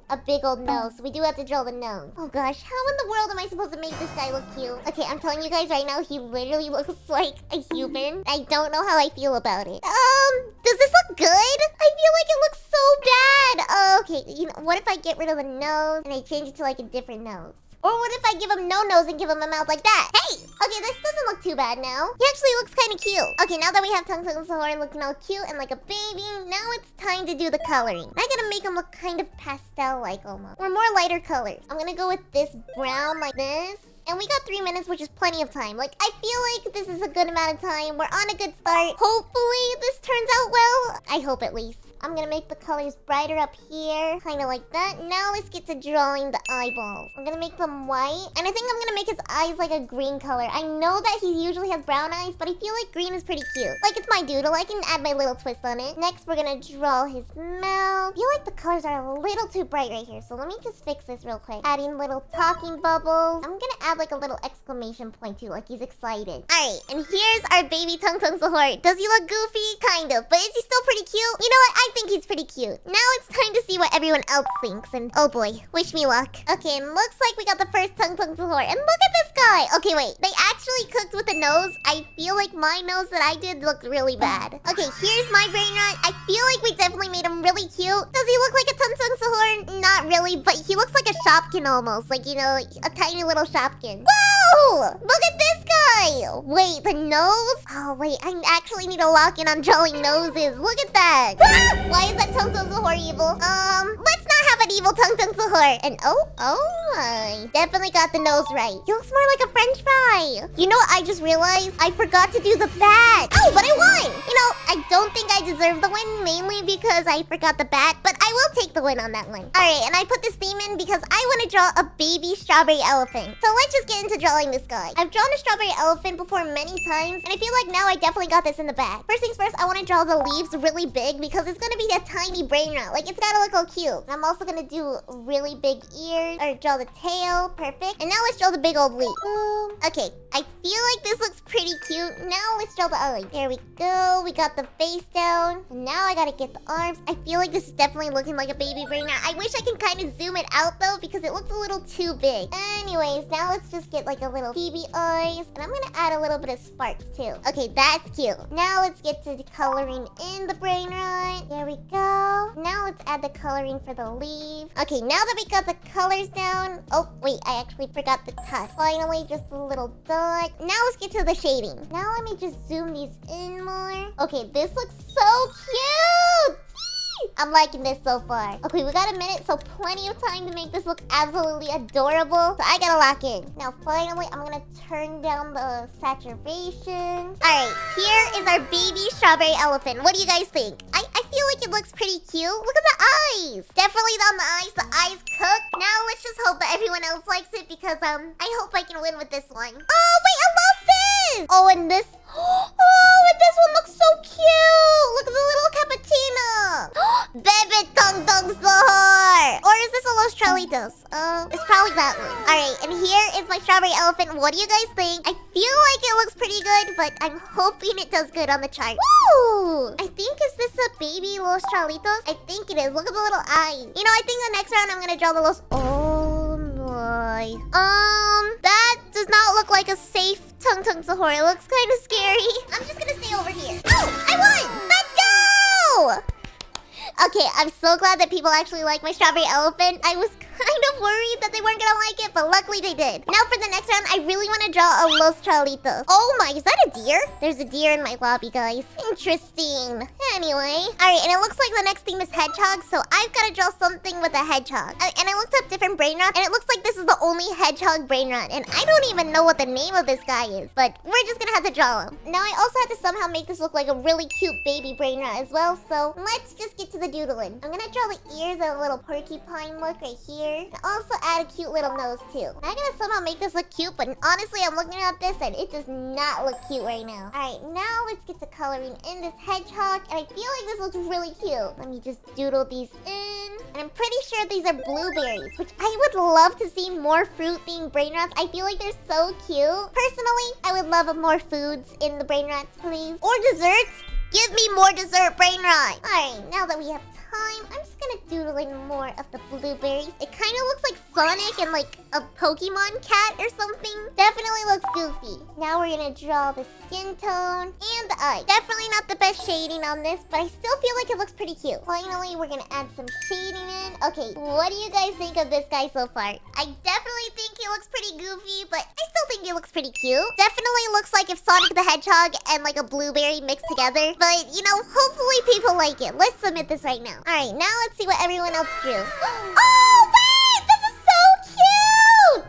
a big old nose, so we do have to draw the nose. Oh gosh, how in the world am I supposed to make this guy look cute? Okay, I'm telling you guys right now, he literally looks like a human. I don't know how I feel about it. Does this look good? I feel like it looks so bad. Oh, okay, you know, what if I get rid of the nose and I change it to like a different nose? Or what if I give him no nose and give him a mouth like that? Hey! Okay, this doesn't look too bad now. He actually looks kind of cute. Okay, now that we have Tung Sahur looking all cute and like a baby, now it's time to do the coloring. I gotta make him look kind of pastel-like almost. Or more lighter colors. I'm gonna go with this brown like this. And we got 3 minutes, which is plenty of time. Like, I feel like this is a good amount of time. We're on a good start. Hopefully, this turns out well. I hope at least. I'm gonna make the colors brighter up here. Kind of like that. Now let's get to drawing the eyeballs. I'm gonna make them white. And I think I'm gonna make his eyes like a green color. I know that he usually has brown eyes, but I feel like green is pretty cute. Like, it's my doodle. I can add my little twist on it. Next, we're gonna draw his mouth. I feel like the colors are a little too bright right here. So let me just fix this real quick. Adding little talking bubbles. I'm gonna add like a little exclamation point too, like he's excited. Alright, and here's our baby Tung Sahur. Does he look goofy? Kind of. But is he still pretty cute? You know what? I think he's pretty cute. Now it's time to see what everyone else thinks. And oh boy, wish me luck. Okay, and looks like we got the first Tung Sahur. And look at this guy. Okay, wait. They actually cooked with the nose. I feel like my nose that I did looked really bad. Okay, here's my brain rot. I feel like we definitely made him really cute. Does he look like a Tung Sahur? Not really, but he looks like a Shopkin almost. Like, you know, a tiny little Shopkin. Whoa! Look at this guy! Wait, the nose? Oh, wait, I actually need to lock in on drawing noses. Look at that. Ah! Why is that Tung Sahur evil? Let's not have an evil Tung Sahur. And oh my. Definitely got the nose right. He looks more like a French fry. You know what I just realized? I forgot to do the bat. Oh, but I won! You know, I don't think I deserve the win, mainly because I forgot the bat, but I will take the win on that one. Alright, and I put this theme in because I want to draw a baby strawberry elephant. So let's just get into drawing this guy. I've drawn a strawberry elephant before many times, and I feel like now I definitely got this in the bag. First things first, I want to draw the leaves really big because it's gonna be a tiny brain rot. Like, it's gotta look all cute. And I'm also gonna do really big ears, or draw the tail. Perfect. And now let's draw the big old leaf. Okay, I feel like this looks pretty cute. Now let's draw the eye. There we go. We got the face down. And now I gotta get the arms. I feel like this is definitely looking like a baby brain rot. I wish I can kind of zoom it out though, because it looks a little too big. Anyways, now let's just get like a little baby eyes. And I'm gonna add a little bit of sparks too. Okay, that's cute. Now let's get to coloring in the brain rot. There we go. Now let's add the coloring for the leaf. Okay, now that we got the colors down. Oh, wait, I actually forgot the tusk. Finally, just a little dot. Now let's get to the shading. Now let me just zoom these in more. Okay, this looks so cute! I'm liking this so far. Okay, we got a minute, so plenty of time to make this look absolutely adorable. So I gotta lock in. Now, finally, I'm gonna turn down the saturation. Alright, here is our baby strawberry elephant. What do you guys think? I feel like it looks pretty cute. Look at the eyes. Definitely on the eyes. The eyes cook. Now, let's just hope that everyone else likes it because, I hope I can win with this one. Oh, wait, I lost this! Oh, and this... Oh, and this one looks so cute! Look at the little cappuccino! Baby Tung Sahur! Or is this a Los Chalitos? It's probably that one. Alright, and here is my strawberry elephant. What do you guys think? I feel like it looks pretty good, but I'm hoping it does good on the chart. Woo! I think, is this a baby Los Chalitos? I think it is. Look at the little eyes. You know, I think the next round I'm gonna draw the Los... Oh! boy. That does not look like a safe Tung Sahur. It looks kind of scary. I'm just gonna stay over here. Oh, I won! Let's go! Okay, I'm so glad that people actually like my strawberry elephant. I was kind of worried that they weren't gonna like it, but luckily they did. Now for the next round, I really want to draw a Los Chalitos. Oh my, is that a deer? There's a deer in my lobby, guys. Interesting. Anyway. Alright, and it looks like the next theme is hedgehog, so I've got to draw something with a hedgehog. And I looked up different brain rots, and it looks like this is the only hedgehog brain rot, and I don't even know what the name of this guy is, but we're just gonna have to draw him. Now I also have to somehow make this look like a really cute baby brain rot as well, so let's just get to the doodling. I'm gonna draw the ears and a little porcupine look right here. And also add a cute little nose too. I'm gonna somehow make this look cute, but honestly, I'm looking at this and it does not look cute right now. Alright, now let's get to coloring in this hedgehog. And I feel like this looks really cute. Let me just doodle these in. And I'm pretty sure these are blueberries, which I would love to see more fruit-themed brain rots. I feel like they're so cute. Personally, I would love more foods in the brain rots, please. Or desserts. Give me more dessert brain rot. Alright, now that we have time, I'm just gonna doodle in more of the blueberries. It kind of looks like Sonic and like a Pokemon cat or something. Definitely looks goofy. Now we're gonna draw the skin tone and the eye. Definitely not the best shading on this, but I still feel like it looks pretty cute. Finally, we're gonna add some shading in. Okay, what do you guys think of this guy so far? I definitely think he looks pretty goofy, but I still think he looks pretty cute. Definitely looks like if Sonic the Hedgehog and like a blueberry mixed together. But, you know, hopefully people like it. Let's submit this right now. Alright, now let's see what everyone else drew. Oh, wait! This is so cute!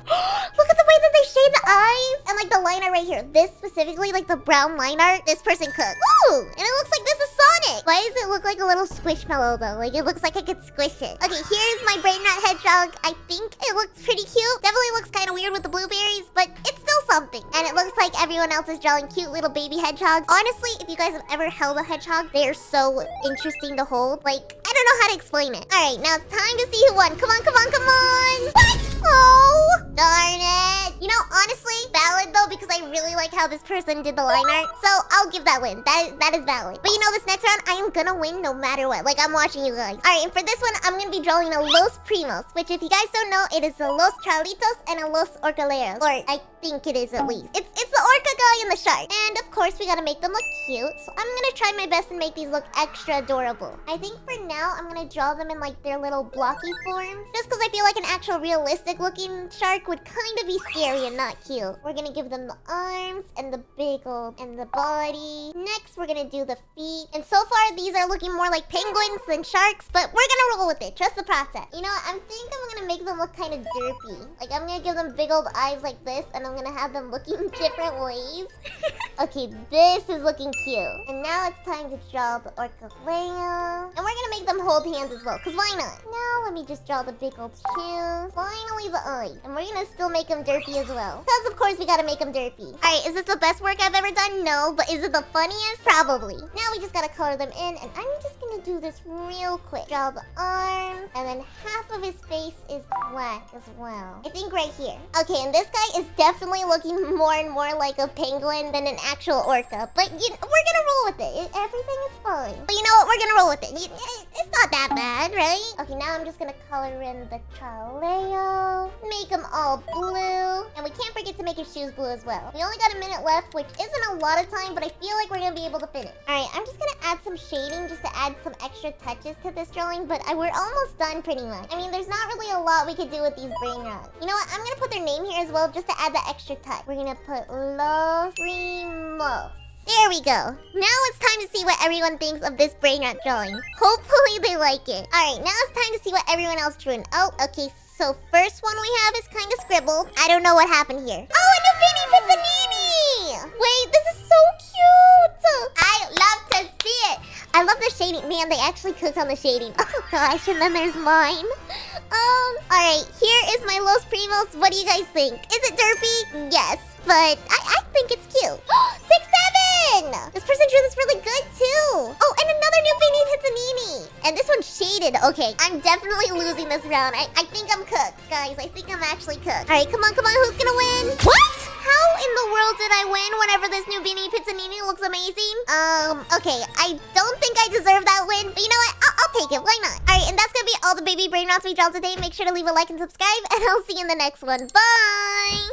Look at the way that they shade the eyes. And like the line art right here. This specifically, like the brown line art, this person cooked. Ooh! And it looks like this is Sonic. Why does it look like a little squishmallow though? Like it looks like I could squish it. Okay, here's my brain rot hedgehog. I think it looks pretty cute. Definitely looks kind of weird with the blueberries, but it's still something. And it looks like everyone else is drawing cute little baby hedgehogs. Honestly, if you guys have ever held a hedgehog, they are so interesting to hold. Like, I don't know how to explain it. Alright, now it's time to see who won. Come on, come on, come on! What? Oh! Darn it! You know, honestly, valid though, because I really like how this person did the line art. So, I'll give that win. That is valid. But you know, this next round, I am gonna win no matter what. Like, I'm watching you guys. Alright, and for this one, I'm gonna be drawing a Los Primos, which if you guys don't know, it is a Los Chalitos and a Los Orcaleros. Or, I think it is at least. It's the orca guy and the shark. And of course, we gotta make them look cute. So, I'm gonna try my best and make these look extra adorable. I think for now, I'm gonna draw them in like their little blocky forms. Just because I feel like an actual realistic looking shark would kind of be scary and not cute. We're gonna give them the arms and the big old and the body. Next, we're gonna do the feet. And so far, these are looking more like penguins than sharks, but we're gonna roll with it. Trust the process. You know, I think I'm gonna make them look kind of derpy. Like, I'm gonna give them big old eyes like this, and I'm gonna have them looking different ways. Okay, this is looking cute. And now it's time to draw the orcaleo. And we're gonna make them hold hands as well, because why not? Now, let me just draw the big old shoes. Finally, the eyes. And we're gonna still make them derpy as well. Because, of course, we gotta make them derpy. Alright, is this the best work I've ever done? No. But is it the funniest? Probably. Now we just gotta color them in, and I'm just gonna do this real quick. Draw the arms, and then half of his face is black as well. I think right here. Okay, and this guy is definitely looking more and more like a penguin than an actual orca. But we're gonna roll with it. Everything is fine. But you know what? We're gonna roll with it. It's not that bad, right? Okay, now I'm just gonna color in the chaleo. Make them all blue. And we can't forget to make his shoes blue as well. We only got a minute left, which isn't a lot of time, but I feel like we're gonna be able to finish. Alright, I'm just gonna add some shading just to add some extra touches to this drawing, but we're almost done pretty much. I mean, there's not really a lot we could do with these brain rots. You know what? I'm gonna put their name here as well, just to add that extra touch. We're gonna put Los Primos. There we go. Now it's time to see what everyone thinks of this brain rot drawing. Hopefully they like it. Alright, now it's time to see what everyone else drew. Oh, okay, so first one we have is kind of scribbled. I don't know what happened here. Oh, a new Vinny Pizzanini! Wait, this is so cute! I love to see it! I love the shading. Man, they actually cooked on the shading. Oh gosh, and then there's mine. Alright, here is my Los Primos. What do you guys think? Is it derpy? Yes, but I think it's cute. 6-7! This person drew this really good too. Oh, and another new Vinny Pizzanini. And this one's shaded. Okay, I'm definitely losing this round. I think I'm cooked, guys. I think I'm actually cooked. Alright, come on, who's gonna win? What? How in the world did I win whenever this new Vinny Pizzanini looks amazing? Okay, I don't think I deserve that win, but you know what? I'll take it. Why not? Alright, and that's gonna be all the baby brain rots we draw today. Make sure to leave a like and subscribe, and I'll see you in the next one. Bye!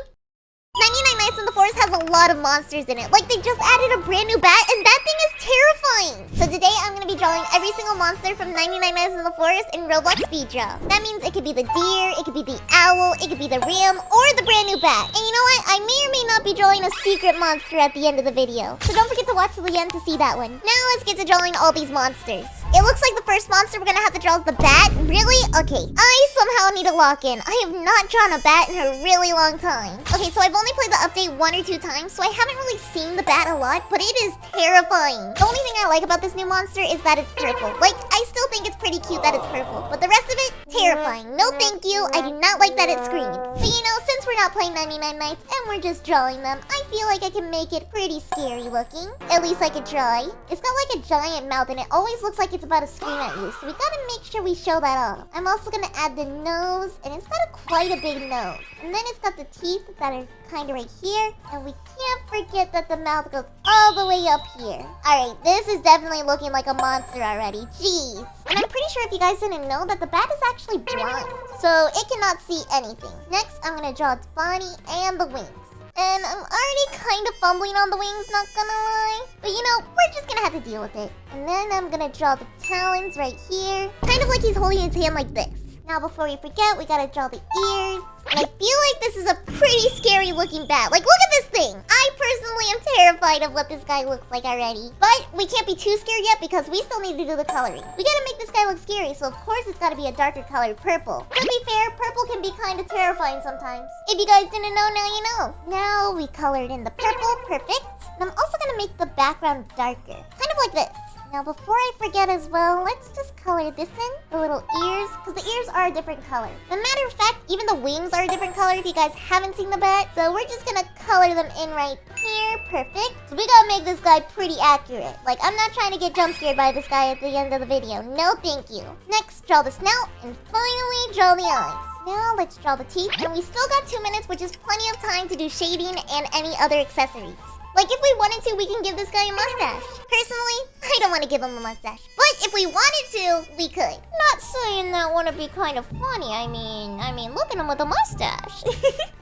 99 Nights in the Forest has a lot of monsters in it. Like, they just added a brand new bat, and that thing is terrifying. So today, I'm gonna be drawing every single monster from 99 Nights in the Forest in Roblox speed draw. That means it could be the deer, it could be the owl, it could be the ram, or the brand new bat. And you know what? I may or may not be drawing a secret monster at the end of the video. So don't forget to watch to the end to see that one. Now let's get to drawing all these monsters. It looks like the first monster we're gonna have to draw is the bat. Really? Okay. I somehow need to lock in. I have not drawn a bat in a really long time. Okay, so I've only played the update 1 or 2 times, so I haven't really seen the bat a lot, but it is terrifying. The only thing I like about this new monster is that it's purple. Like, I still think it's pretty cute that it's purple, but the rest of it, terrifying. No thank you. I do not like that it screams. But you know, since we're not playing 99 Nights and we're just drawing them, I feel like I can make it pretty scary looking. At least I could try. It's got like a giant mouth and it always looks like it's about to scream at you, so we gotta make sure we show that off. I'm also gonna add the nose, and it's got quite a big nose. And then it's got the teeth that are kind of right here, and we can't forget that the mouth goes all the way up here. Alright, this is definitely looking like a monster already. Jeez. And I'm pretty sure if you guys didn't know that the bat is actually blind, so it cannot see anything. Next, I'm gonna draw its body and the wings. And I'm already kind of fumbling on the wings, not gonna lie. But you know, we're just gonna have to deal with it. And then I'm gonna draw the talons right here. Kind of like he's holding his hand like this. Now before we forget, we gotta draw the ears. And I feel like this is a pretty scary looking bat. Like, look at this thing. I personally am terrified of what this guy looks like already. But we can't be too scared yet because we still need to do the coloring. We gotta make this guy look scary, so of course it's gotta be a darker color, purple. To be fair, purple can be kind of terrifying sometimes. If you guys didn't know, now you know. Now we colored in the purple, perfect. And I'm also gonna make the background darker, kind of like this. Now, before I forget as well, let's just color this in. The little ears, because the ears are a different color. As a matter of fact, even the wings are a different color if you guys haven't seen the bat. So we're just gonna color them in right here. Perfect. So we gotta make this guy pretty accurate. Like, I'm not trying to get jump scared by this guy at the end of the video. No, thank you. Next, draw the snout, and finally, draw the eyes. Now, let's draw the teeth, and we still got 2 minutes, which is plenty of time to do shading and any other accessories. Like, if we wanted to, we can give this guy a mustache. Personally, I don't want to give him a mustache. But if we wanted to, we could. Not saying that wouldn't be kind of funny. I mean, look at him with a mustache.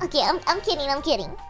Okay, I'm kidding.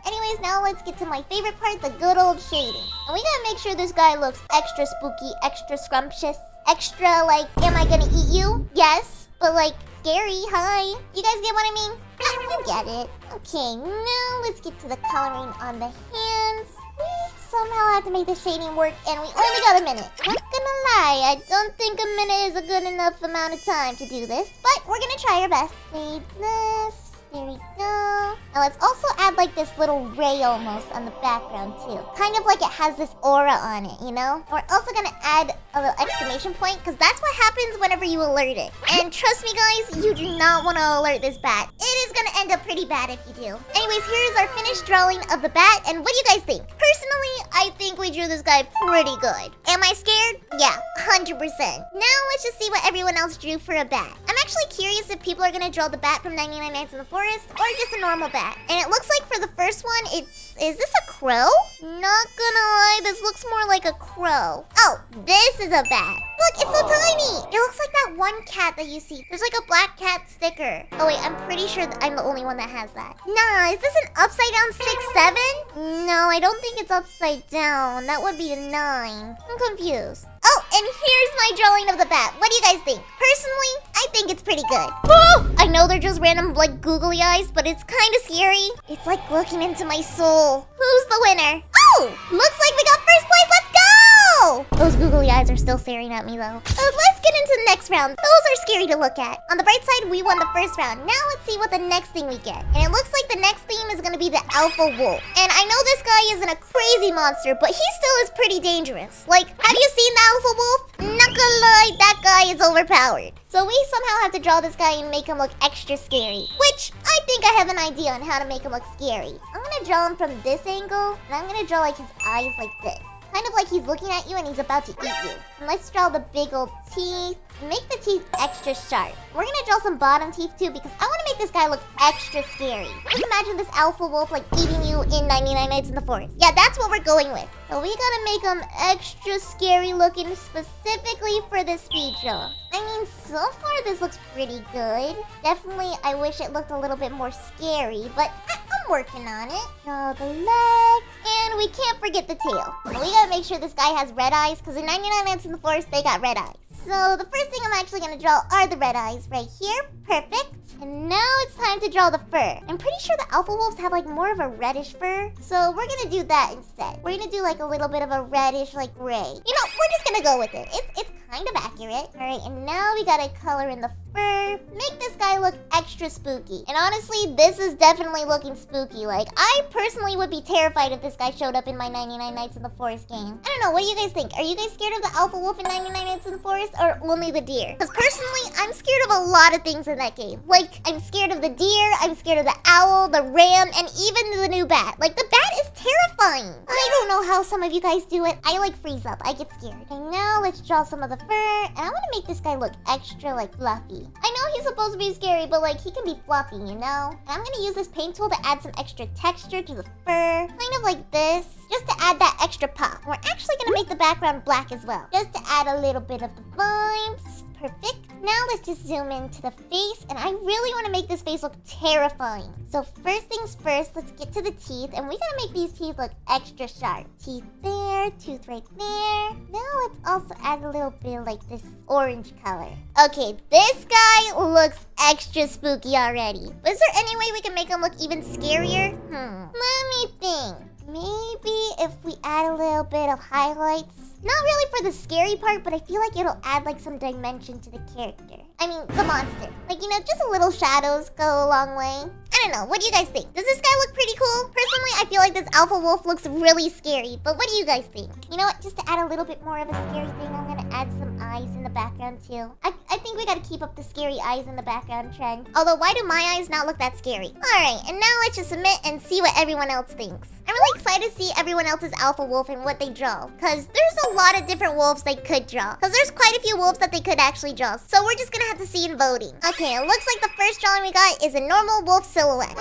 Anyways, now let's get to my favorite part, the good old shading. And we gotta make sure this guy looks extra spooky, extra scrumptious, extra, like, am I gonna eat you? Yes, but like, scary, hi. You guys get what I mean? You get it. Okay, now let's get to the coloring on the hands. We somehow have to make the shading work, and we only got a minute. Not gonna lie, I don't think a minute is a good enough amount of time to do this, but we're gonna try our best. Fade this. There we go. Now let's also add like this little ray almost on the background too. Kind of like it has this aura on it, you know? We're also gonna add a little exclamation point because that's what happens whenever you alert it. And trust me guys, you do not want to alert this bat. It is gonna end up pretty bad if you do. Anyways, here's our finished drawing of the bat, and what do you guys think? Personally, I think we drew this guy pretty good. Am I scared? Yeah, 100%. Now let's just see what everyone else drew for a bat. I'm actually curious if people are gonna draw the bat from 99 Nights in the Forest or just a normal bat. And it looks like for the first one, is this a crow? Not gonna lie, this looks more like a crow. Oh, this is a bat. Look, it's so tiny. It looks like that one cat that you see. There's like a black cat sticker. Oh wait, I'm pretty sure I'm the only one that has that. Nah, is this an upside down 6-7? No, I don't think it's upside down. That would be the 9. I'm confused. Oh, and here's my drawing of the bat. What do you guys think? Personally, I think it's pretty good. Woo! I know they're just random, like, googly eyes, but it's kind of scary. It's like looking into my soul. Who's the winner? Oh! Looks like we got first place. Let's go! Those googly eyes are still staring at me, though. Let's get into the next round. Those are scary to look at. On the bright side, we won the first round. Now let's see what the next thing we get. And it looks like the next theme is going to be the alpha wolf. And I know this guy isn't a crazy monster, but he still is pretty dangerous. Like, have you seen the alpha wolf? Not gonna lie, that guy is overpowered. So we somehow have to draw this guy and make him look extra scary, which I think I have an idea on how to make him look scary. I'm gonna draw him from this angle, and I'm gonna draw like his eyes like this. Kind of like he's looking at you and he's about to eat you. And let's draw the big old teeth. Make the teeth extra sharp. We're gonna draw some bottom teeth too because I want to make this guy look extra scary. Just imagine this alpha wolf like eating you in 99 Nights in the Forest. Yeah, that's what we're going with. So we gotta make him extra scary looking specifically for this speed draw. I mean, so far this looks pretty good. Definitely, I wish it looked a little bit more scary, but I'm working on it. Draw the legs, and we can't forget the tail. We gotta make sure this guy has red eyes, because in 99 Nights in the Forest, they got red eyes. So the first thing I'm actually gonna draw are the red eyes right here. Perfect. And now it's time to draw the fur. I'm pretty sure the alpha wolves have like more of a reddish fur. So we're gonna do that instead. We're gonna do like a little bit of a reddish like gray. You know, we're just gonna go with it. It's kind of accurate. All right, and now we gotta color in the fur. Make this guy look extra spooky. And honestly, this is definitely looking spooky. Like, I personally would be terrified if this guy showed up in my 99 Nights in the Forest game. I don't know, what do you guys think? Are you guys scared of the alpha wolf in 99 Nights in the Forest or only the deer? Because personally, I'm scared of a lot of things in that game. Like, I'm scared of the deer, I'm scared of the owl, the ram, and even the new bat. Like, the bat is terrifying. I don't know how some of you guys do it. I like freeze up. I get scared. Okay, now let's draw some of the fur. And I want to make this guy look extra, like, fluffy. I know he's supposed to be scary, but, like, he can be fluffy, you know? And I'm going to use this paint tool to add some extra texture to the fur. Kind of like this. Just to add that extra pop. We're actually going to make the background black as well. Just to add a little bit of the vibes. Perfect. Now let's just zoom into the face, and I really want to make this face look terrifying. So first things first, let's get to the teeth, and we gotta make these teeth look extra sharp. Teeth there, tooth right there. Now let's also add a little bit of like this orange color. Okay, this guy looks extra spooky already. But is there any way we can make him look even scarier? Let me think. Maybe if we add a little bit of highlights. Not really for the scary part, but I feel like it'll add like some dimension to the character. I mean, the monster. Like, you know, just a little shadows go a long way. I don't know, what do you guys think? Does this guy look pretty cool? Personally, I feel like this alpha wolf looks really scary, but what do you guys think? You know what, just to add a little bit more of a scary thing, I'm gonna add some eyes in the background too. I think we gotta keep up the scary eyes in the background trend. Although, why do my eyes not look that scary? Alright, and now let's just submit and see what everyone else thinks. I'm really excited to see everyone else's alpha wolf and what they draw, because there's a lot of different wolves they could draw. Because there's quite a few wolves that they could actually draw, so we're just gonna have to see in voting. Okay, it looks like the first drawing we got is a normal wolf silhouette.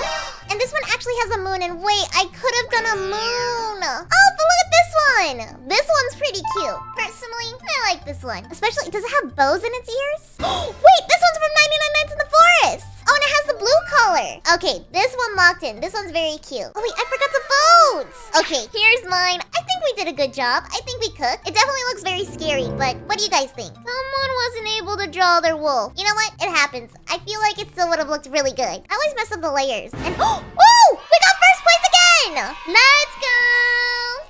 And this one actually has a moon, and wait, I could have done a moon. Oh, but look at this one. This one's pretty cute. Personally, I like this one. Especially, does it have bows in its ears? Wait, this one's from 99 Nights in the Forest. Oh, and it has the blue color. Okay, this one locked in. This one's very cute. Oh wait, I forgot to vote. Okay, here's mine. I think we did a good job. I think we cooked. It definitely looks very scary, but what do you guys think? Someone wasn't able to draw their wolf. You know what? It happens. I feel like it still would have looked really good. I always mess up the layers. And oh, we got first place again. Let's go.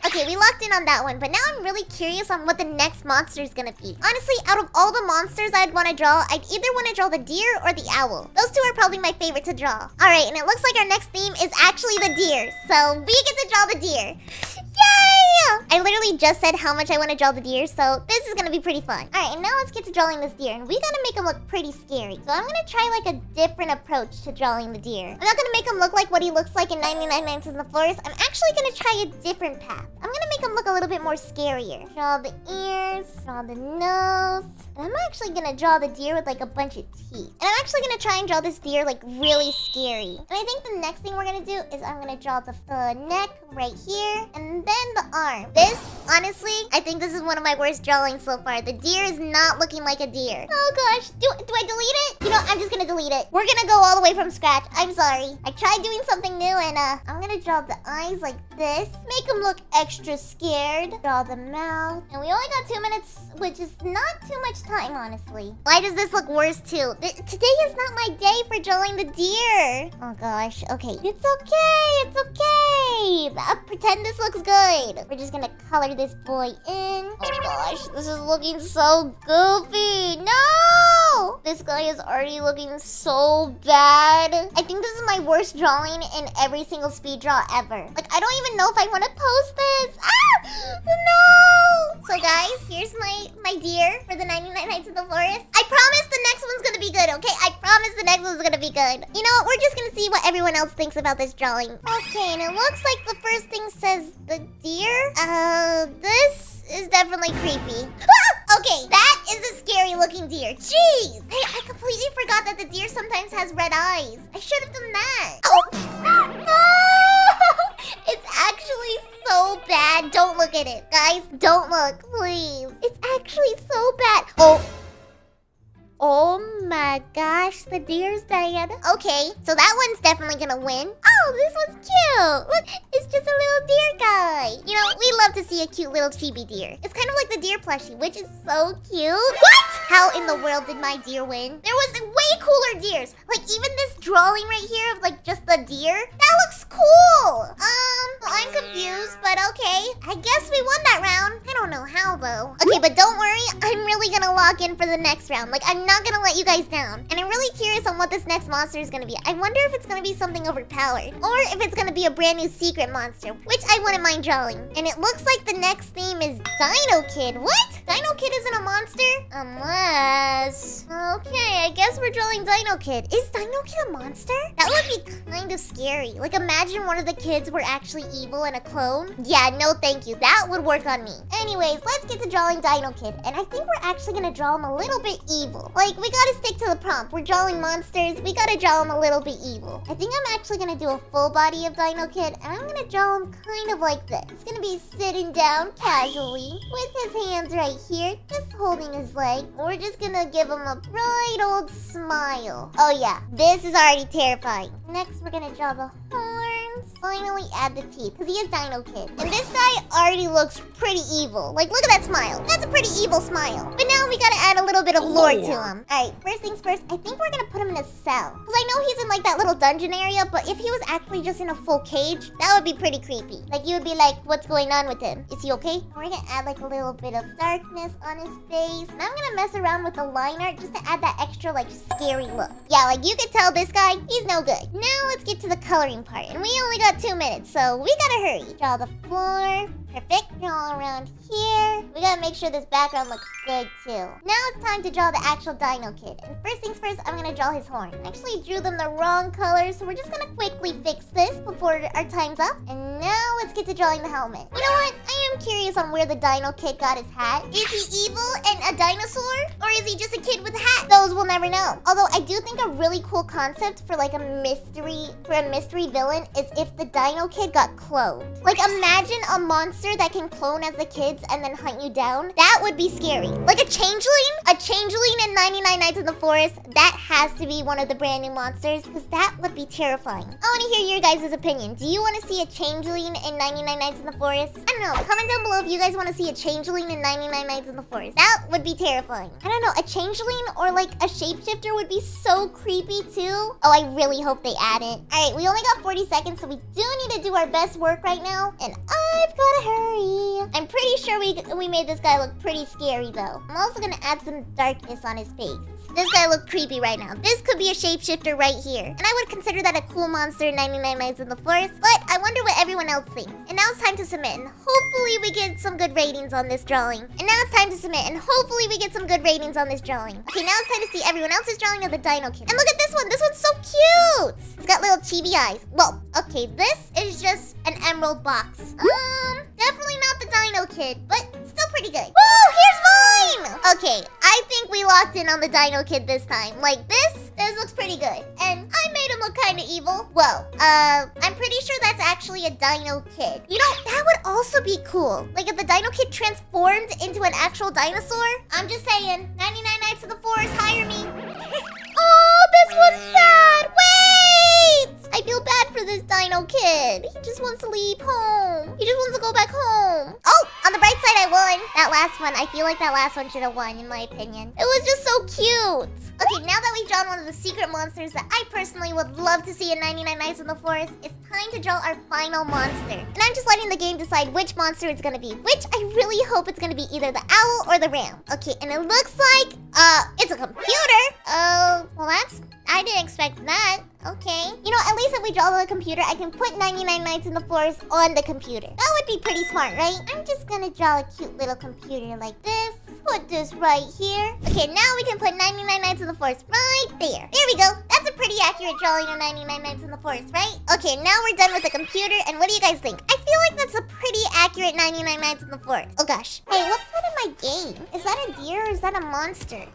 Okay, we locked in on that one, but now I'm really curious on what the next monster is gonna be. Honestly, out of all the monsters I'd want to draw, I'd either want to draw the deer or the owl. Those two are probably my favorite to draw. Alright, and it looks like our next theme is actually the deer. So we get to draw the deer. Yay! I literally just said how much I want to draw the deer, so this is gonna be pretty fun. Alright, and now let's get to drawing this deer, and we gotta make him look pretty scary. So I'm gonna try like a different approach to drawing the deer. I'm not gonna make him look like what he looks like in 99 Nights in the Forest. I'm actually gonna try a different path. I'm gonna make him look a little bit more scarier. Draw the ears, draw the nose. And I'm actually gonna draw the deer with like a bunch of teeth. And I'm actually gonna try and draw this deer like really scary. And I think the next thing we're gonna do is I'm gonna draw the neck right here, and then the arm. This, honestly, I think this is one of my worst drawings so far. The deer is not looking like a deer. Oh gosh, do I delete it? You know, I'm just gonna delete it. We're gonna go all the way from scratch. I'm sorry. I tried doing something new, and I'm gonna draw the eyes like this. Make them look extra scared. Draw the mouth. And we only got 2 minutes, which is not too much time, honestly. Why does this look worse too? Today is not my day for drawing the deer. Oh gosh, okay. It's okay, it's okay. Pretend this looks good. We're just gonna color this boy in. Oh gosh, this is looking so goofy. No! This guy is already looking so bad. I think this is my worst drawing in every single speed draw ever. Like, I don't even know if I want to post this. Ah! No! So guys, here's my deer for the 99 Nights in the Forest. I promise the next one's gonna be good, okay? I promise the next one's gonna be good. You know what? We're just gonna see what everyone else thinks about this drawing. Okay, and it looks like the first thing says the deer. This is definitely creepy. Ah! Okay, that is a scary looking deer. Jeez! Hey, I completely forgot that the deer sometimes has red eyes. I should have done that. Oh! No! It's actually so bad. Don't look at it. Guys, don't look, please. It's actually so bad. Oh my gosh, the deer's dead. Okay, so that one's definitely gonna win. Oh, this one's cute. Look, it's just a little deer guy. You know, we love to see a cute little chibi deer. It's kind of like the deer plushie, which is so cute. What? How in the world did my deer win? There was way cooler deers. Like, even this drawing right here of, like, just the deer. That looks cool. Well, I'm confused, but okay. I guess we won that round. I don't know how, though. Okay, but don't worry. I'm really gonna lock in for the next round. Like, I'm not gonna let you guys down. And I'm really curious on what this next monster is gonna be. I wonder if it's gonna be something overpowered. Or if it's gonna be a brand new secret monster, which I wouldn't mind drawing. And it looks like the next theme is Dino Kid. What? Dino Kid isn't a monster? Unless... Okay, I guess we're drawing Dino Kid. Is Dino Kid a monster? That would be kind of scary. Like, imagine one of the kids were actually evil and a clone. Yeah, no thank you. That would work on me. Anyways, let's get to drawing Dino Kid. And I think we're actually gonna draw him a little bit evil. Like, we gotta stick to the prompt. We're drawing monsters. We gotta draw him a little bit evil. I think I'm actually gonna do a full body of Dino Kid. And I'm gonna draw him kind of like this. He's gonna be sitting down casually with his hands right here, just holding his leg. We're just gonna give him a bright old smile. Oh yeah, this is already terrifying. Next, we're gonna draw the horns. Finally add the teeth, because he is Dino Kid. And this guy already looks pretty evil. Like, look at that smile. That's a pretty evil smile. But now we gotta add a little bit of lore to him. Alright, first things first, I think we're gonna put him in a cell. Because I know he's in, like, that little dungeon area, but if he was actually just in a full cage, that would be pretty creepy. Like, you would be like, what's going on with him? Is he okay? We're gonna add, like, a little bit of darkness on his face. And I'm gonna mess around with the line art just to add that extra, like, scary look. Yeah, like, you could tell this guy, he's no good. Now let's get to the coloring part. And we only got 2 minutes, so we gotta hurry. Draw the floor. Perfect. Draw around here. We gotta make sure this background looks good, too. Now it's time to draw the actual Dino Kid. And first things first, I'm gonna draw his horn. I actually drew them the wrong color, so we're just gonna quickly fix this before our time's up. And now let's get to drawing the helmet. You know what? I am curious on where the Dino Kid got his hat. Is he evil and a dinosaur? Or is he just a kid with a hat? Those we'll never know. Although I do think a really cool concept for like a mystery villain is if the Dino Kid got cloned. Like, imagine a monster that can clone as the kids and then hunt you down. That would be scary. Like a changeling? A changeling in 99 Nights in the Forest? That has to be one of the brand new monsters, because that would be terrifying. I want to hear your guys' opinion. Do you want to see a changeling in 99 Nights in the Forest? I don't know. Comment down below if you guys want to see a changeling in 99 Nights in the Forest. That would be terrifying. I don't know. A changeling or like a shapeshifter would be so creepy too. Oh, I really hope they add it. Alright, we only got 40 seconds, so we do need to do our best work right now. And I've gotta hurry. I'm pretty sure we made this guy look pretty scary though. I'm also gonna add some darkness on his face. This guy looks creepy right now. This could be a shapeshifter right here. And I would consider that a cool monster in 99 Nights in the Forest, but I wonder what everyone else thinks. And now it's time to submit, and hopefully we get some good ratings on this drawing. And now it's time to submit, and hopefully we get some good ratings on this drawing. Okay, now it's time to see everyone else's drawing of the Dino Kid. And look at this one. This one's so cute. It's got little chibi eyes. Well, okay, this is just an emerald box. Definitely not the Dino Kid, but still pretty good. Woo, here's mine! Okay, I think we locked in on the Dino Kid this time. Like, this looks pretty good. And I made him look kind of evil. Whoa, I'm pretty sure that's actually a Dino Kid. You know, that would also be cool. Like, if the Dino Kid transformed into an actual dinosaur. I'm just saying, 99 Nights in the Forest, hire me. Oh, this one's sad. Wait! I feel bad for this Dino Kid. He just wants to leave home. He just wants to go back home. Oh, on the bright side, I won. That last one, I feel like that last one should have won, in my opinion. It was just so cute. Okay, now that we've drawn one of the secret monsters that I personally would love to see in 99 Nights in the Forest, it's time to draw our final monster. And I'm just letting the game decide which monster it's gonna be, which I really hope it's gonna be either the owl or the ram. Okay, and it looks like, it's a computer. computer, I can put 99 Nights in the Forest on the computer. That would be pretty smart, right? I'm just gonna draw a cute little computer like this. Put this right here. Okay, now we can put 99 Nights in the Forest right there. There we go. That's a pretty accurate drawing of 99 Nights in the Forest, right? Okay, now we're done with the computer, and what do you guys think? I feel like that's a pretty accurate 99 Nights in the Forest. Oh gosh. Hey, what's that in my game? Is that a deer or is that a monster?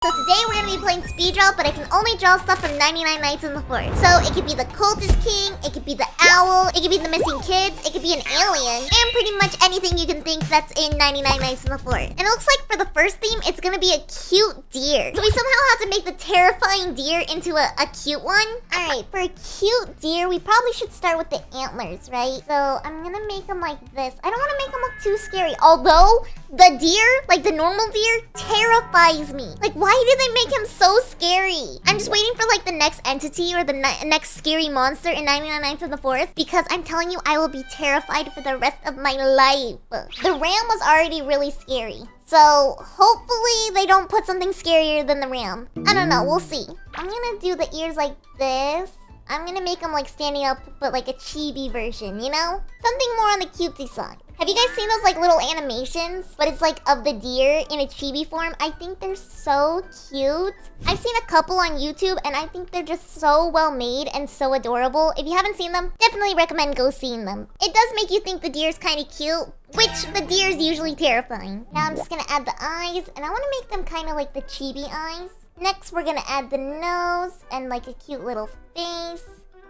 So today we're gonna be playing speed draw, but I can only draw stuff from 99 Nights in the Forest. So it could be the cultist king, it could be the owl, it could be the missing kids, it could be an alien, and pretty much anything you can think that's in 99 Nights in the Forest. And it looks like for the first theme, it's gonna be a cute deer. So we somehow have to make the terrifying deer into a cute one. Alright, for a cute deer, we probably should start with the antlers, right? So I'm gonna make them like this. I don't wanna make them look too scary, although the deer, like the normal deer, terrifies me. Like, why did they make him so scary? I'm just waiting for like the next entity or the next scary monster in 99 Nights in the Forest, because I'm telling you, I will be terrified for the rest of my life. The ram was already really scary, so hopefully they don't put something scarier than the ram. I don't know, we'll see. I'm gonna do the ears like this. I'm gonna make them like standing up, but like a chibi version, you know? Something more on the cutesy side. Have you guys seen those like little animations, but it's like of the deer in a chibi form? I think they're so cute. I've seen a couple on YouTube and I think they're just so well made and so adorable. If you haven't seen them, definitely recommend go seeing them. It does make you think the deer's kind of cute, which the deer is usually terrifying. Now I'm just gonna add the eyes, and I want to make them kind of like the chibi eyes. Next, we're gonna add the nose and like a cute little face.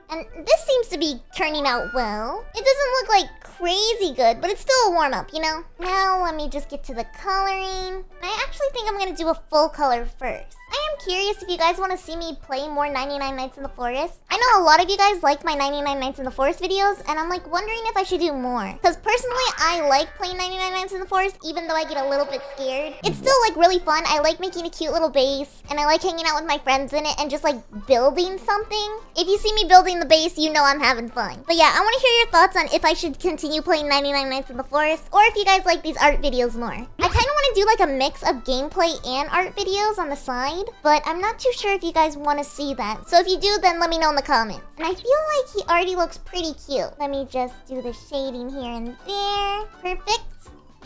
And this seems to be turning out well. It doesn't look like crazy good, but it's still a warm-up, you know? Now let me just get to the coloring. I actually think I'm gonna do a full color first. I am curious if you guys want to see me play more 99 Nights in the Forest. I know a lot of you guys like my 99 Nights in the Forest videos, and I'm like wondering if I should do more. Because personally, I like playing 99 Nights in the Forest, even though I get a little bit scared. It's still like really fun. I like making a cute little base, and I like hanging out with my friends in it and just like building something. If you see me building the base, you know I'm having fun. But yeah, I want to hear your thoughts on if I should continue playing 99 Nights in the Forest, or if you guys like these art videos more. I kind of want to do like a mix of gameplay and art videos on the side, but I'm not too sure if you guys want to see that. So if you do, then let me know in the comments. And I feel like he already looks pretty cute. Let me just do the shading here and there. Perfect.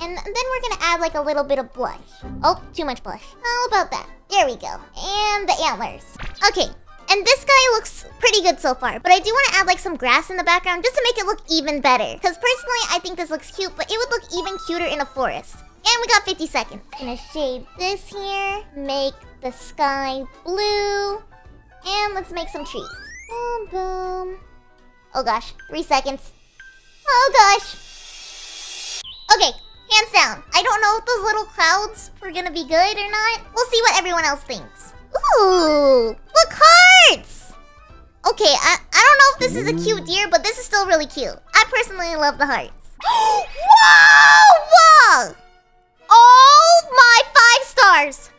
And then we're gonna add like a little bit of blush. Oh, too much blush. How about that? There we go. And the antlers. Okay. And this guy looks pretty good so far, but I do want to add like some grass in the background just to make it look even better. Because personally, I think this looks cute, but it would look even cuter in a forest. And we got 50 seconds. Gonna shade this here, make the sky blue, and let's make some trees. Boom, boom. Oh gosh, 3 seconds. Oh gosh. Okay, hands down. I don't know if those little clouds were gonna be good or not. We'll see what everyone else thinks. Ooh, look, hearts! Okay, I don't know if this is a cute deer, but this is still really cute. I personally love the hearts. Whoa! Oh my 5 stars!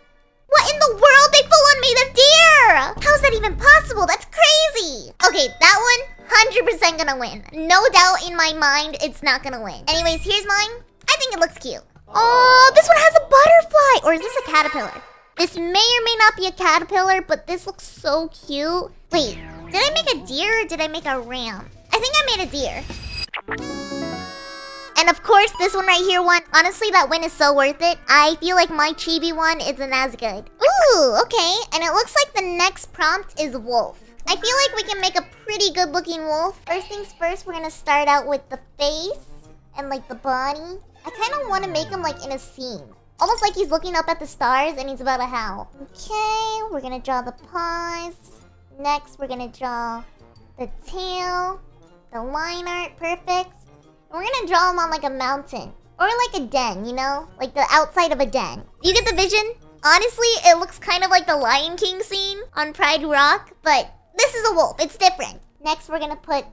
What in the world? They full on made of deer! How is that even possible? That's crazy! Okay, that one, 100% gonna win. No doubt in my mind, it's not gonna win. Anyways, here's mine. I think it looks cute. Oh, this one has a butterfly! Or is this a caterpillar? This may or may not be a caterpillar, but this looks so cute. Wait, did I make a deer or did I make a ram? I think I made a deer. And of course, this one right here won. Honestly, that win is so worth it. I feel like my chibi one isn't as good. Ooh, okay. And it looks like the next prompt is wolf. I feel like we can make a pretty good looking wolf. First things first, we're gonna start out with the face and like the body. I kind of want to make him like in a scene. Almost like he's looking up at the stars and he's about to howl. Okay, we're gonna draw the paws. Next, we're gonna draw the tail, the line art, perfect. And we're gonna draw him on like a mountain. Or like a den, you know? Like the outside of a den. Do you get the vision? Honestly, it looks kind of like the Lion King scene on Pride Rock, but this is a wolf, it's different. Next, we're gonna put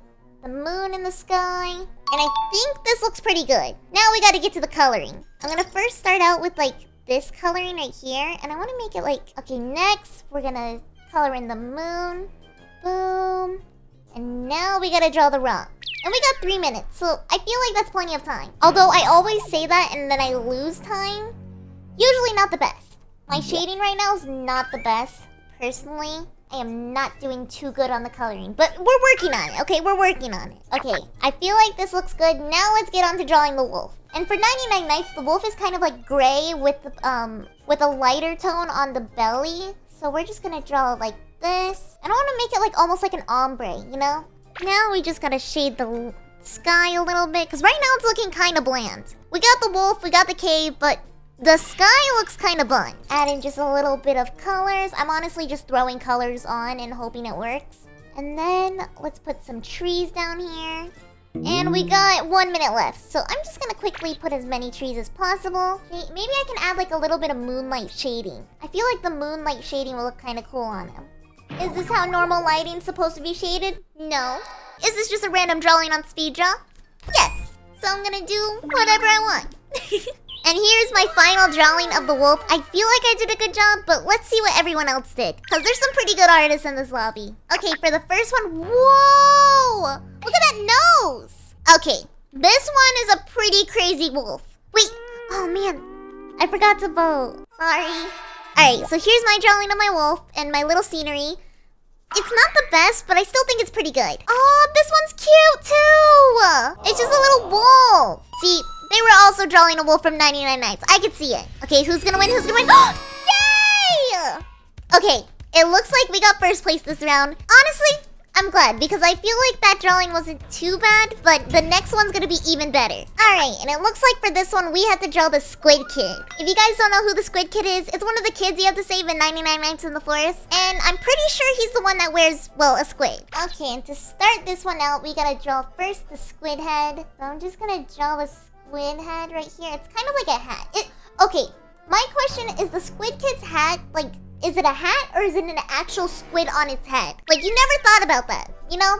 the moon in the sky. And I think this looks pretty good. Now we gotta get to the coloring. I'm gonna first start out with like this coloring right here. And I wanna make it like, okay, next we're gonna color in the moon. Boom. And now we gotta draw the rock. And we got 3 minutes, so I feel like that's plenty of time. Although I always say that and then I lose time. Usually not the best. My shading right now is not the best, personally. I am not doing too good on the coloring, but we're working on it, okay? We're working on it. Okay, I feel like this looks good. Now let's get on to drawing the wolf. And for 99 Nights, the wolf is kind of like gray with a lighter tone on the belly. So we're just gonna draw it like this. And I want to make it like almost like an ombre, you know? Now we just gotta shade the sky a little bit, because right now it's looking kind of bland. We got the wolf, we got the cave, but the sky looks kind of bland. Add in just a little bit of colors. I'm honestly just throwing colors on and hoping it works. And then let's put some trees down here. And we got 1 minute left, so I'm just gonna quickly put as many trees as possible. Okay, maybe I can add like a little bit of moonlight shading. I feel like the moonlight shading will look kind of cool on him. Is this how normal lighting's supposed to be shaded? No. Is this just a random drawing on speed draw? Yes. So I'm gonna do whatever I want. And here's my final drawing of the wolf. I feel like I did a good job, but let's see what everyone else did. Because there's some pretty good artists in this lobby. Okay, for the first one, whoa! Look at that nose! Okay, this one is a pretty crazy wolf. Wait, oh man, I forgot to vote. Sorry. Alright, so here's my drawing of my wolf and my little scenery. It's not the best, but I still think it's pretty good. Oh, this one's cute too! It's just a little wolf. See, they were also drawing a wolf from 99 Nights. I could see it. Okay, who's gonna win? Who's gonna win? Yay! Okay, it looks like we got first place this round. Honestly, I'm glad because I feel like that drawing wasn't too bad, but the next one's gonna be even better. Alright, and it looks like for this one, we have to draw the Squid Kid. If you guys don't know who the Squid Kid is, it's one of the kids you have to save in 99 Nights in the Forest. And I'm pretty sure he's the one that wears, well, a squid. Okay, and to start this one out, we gotta draw first the squid head. So I'm just gonna draw the squid head right here. It's kind of like a hat. Okay, my question is the Squid Kid's hat, like, is it a hat or is it an actual squid on its head? Like, you never thought about that, you know?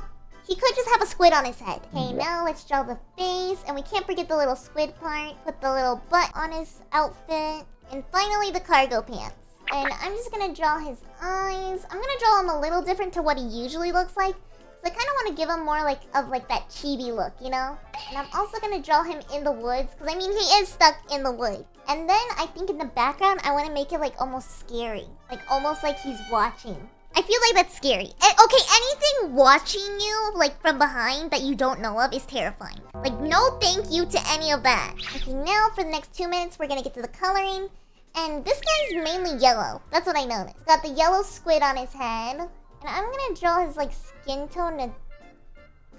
He could just have a squid on his head. Okay, now let's draw the face. And we can't forget the little squid part. Put the little butt on his outfit. And finally, the cargo pants. And I'm just gonna draw his eyes. I'm gonna draw him a little different to what he usually looks like. So I kind of want to give him more like that chibi look, you know? And I'm also gonna draw him in the woods, because I mean he is stuck in the woods. And then I think in the background I want to make it like almost scary, like almost like he's watching. I feel like that's scary. Okay, anything watching you like from behind that you don't know of is terrifying. Like no thank you to any of that. Okay, now for the next 2 minutes we're gonna get to the coloring. And this guy's mainly yellow. That's what I noticed. Got the yellow squid on his head. And I'm gonna draw his like skin tone to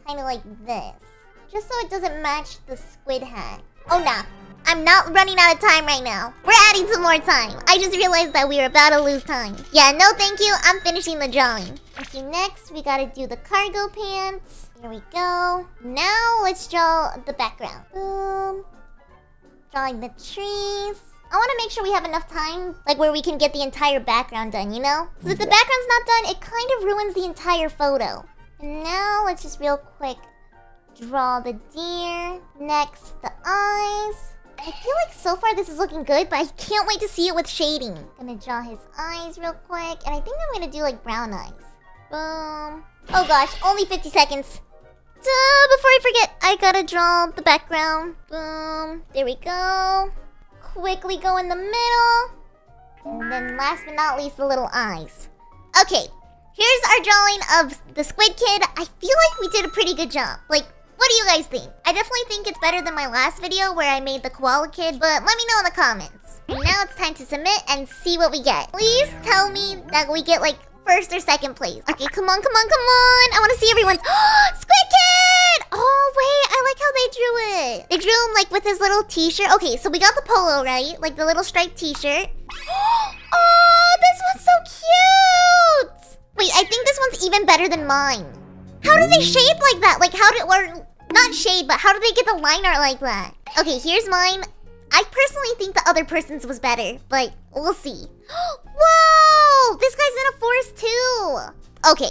kind of like this. Just so it doesn't match the squid hat. Oh nah, I'm not running out of time right now. We're adding some more time. I just realized that we were about to lose time. Yeah, no thank you, I'm finishing the drawing. Okay, next we gotta do the cargo pants. Here we go. Now let's draw the background. Boom. Drawing the trees. I want to make sure we have enough time, like where we can get the entire background done, you know? Because if the background's not done, it kind of ruins the entire photo. And now, let's just real quick draw the deer. Next, the eyes. I feel like so far this is looking good, but I can't wait to see it with shading. Gonna draw his eyes real quick, and I think I'm gonna do like brown eyes. Boom. Oh gosh, only 50 seconds. Before I forget, I gotta draw the background. Boom. There we go. Quickly go in the middle. And then last but not least, the little eyes. Okay, here's our drawing of the Squid Kid. I feel like we did a pretty good job. Like, what do you guys think? I definitely think it's better than my last video where I made the koala kid, but let me know in the comments. And now it's time to submit and see what we get. Please tell me that we get like first or second place. Okay, come on, come on, come on. I want to see everyone's. Squid Kid! Oh, wait, I like how they drew it. They drew him like with his little t-shirt. Okay, so we got the polo, right? Like the little striped t-shirt. Oh, this one's so cute. Wait, I think this one's even better than mine. How do they shade like that? Like how did, or not shade, but how did they get the line art like that? Okay, here's mine. I personally think the other person's was better, but we'll see. Whoa! This guy's in a forest too! Okay,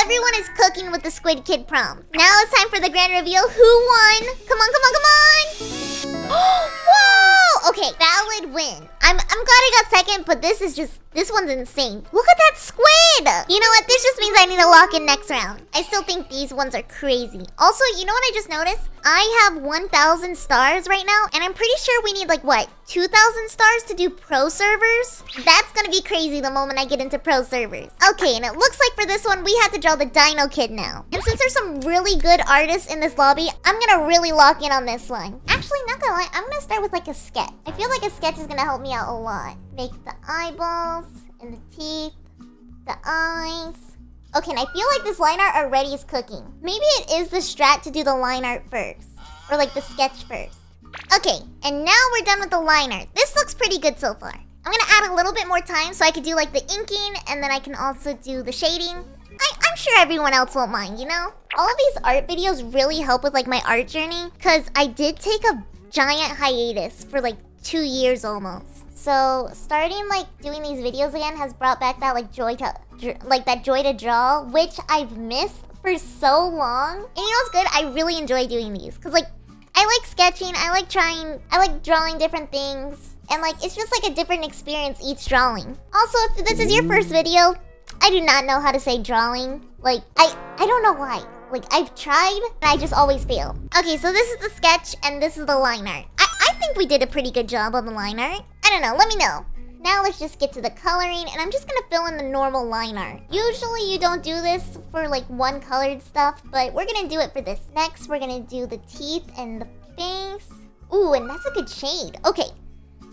everyone is cooking with the Squid Kid prompt. Now it's time for the grand reveal. Who won? Come on, come on, come on! Whoa! Okay, valid win. I'm glad I got second, but this one's insane. Look at that squid! You know what? This just means I need to lock in next round. I still think these ones are crazy. Also, you know what I just noticed? I have 1,000 stars right now, and I'm pretty sure we need like, what, 2,000 stars to do pro servers? That's gonna be crazy the moment I get into pro servers. Okay, and it looks like for this one, we have to draw the Dino Kid now. And since there's some really good artists in this lobby, I'm gonna really lock in on this one. Actually, not gonna lie, I'm gonna start with like a sketch. I feel like a sketch is gonna help me out a lot. Make the eyeballs, and the teeth, the eyes. Okay, and I feel like this line art already is cooking. Maybe it is the strat to do the line art first. Or like the sketch first. Okay, and now we're done with the line art. This looks pretty good so far. I'm gonna add a little bit more time so I can do like the inking, and then I can also do the shading. I'm sure everyone else won't mind, you know? All of these art videos really help with like my art journey, because I did take a giant hiatus for like 2 years almost. So starting like doing these videos again has brought back that like joy to draw, which I've missed for so long. And you know what's good? I really enjoy doing these because like I like sketching, I like drawing different things, and like it's just like a different experience each drawing. Also, if this is your first video, I do not know how to say drawing. Like I don't know why. Like I've tried and I just always fail. Okay, so this is the sketch and this is the line art. I think we did a pretty good job on the line art. I don't know, let me know. Now let's just get to the coloring, and I'm just gonna fill in the normal line art. Usually you don't do this for like one colored stuff, but we're gonna do it for this. Next, we're gonna do the teeth and the face. Ooh, and that's a good shade. Okay,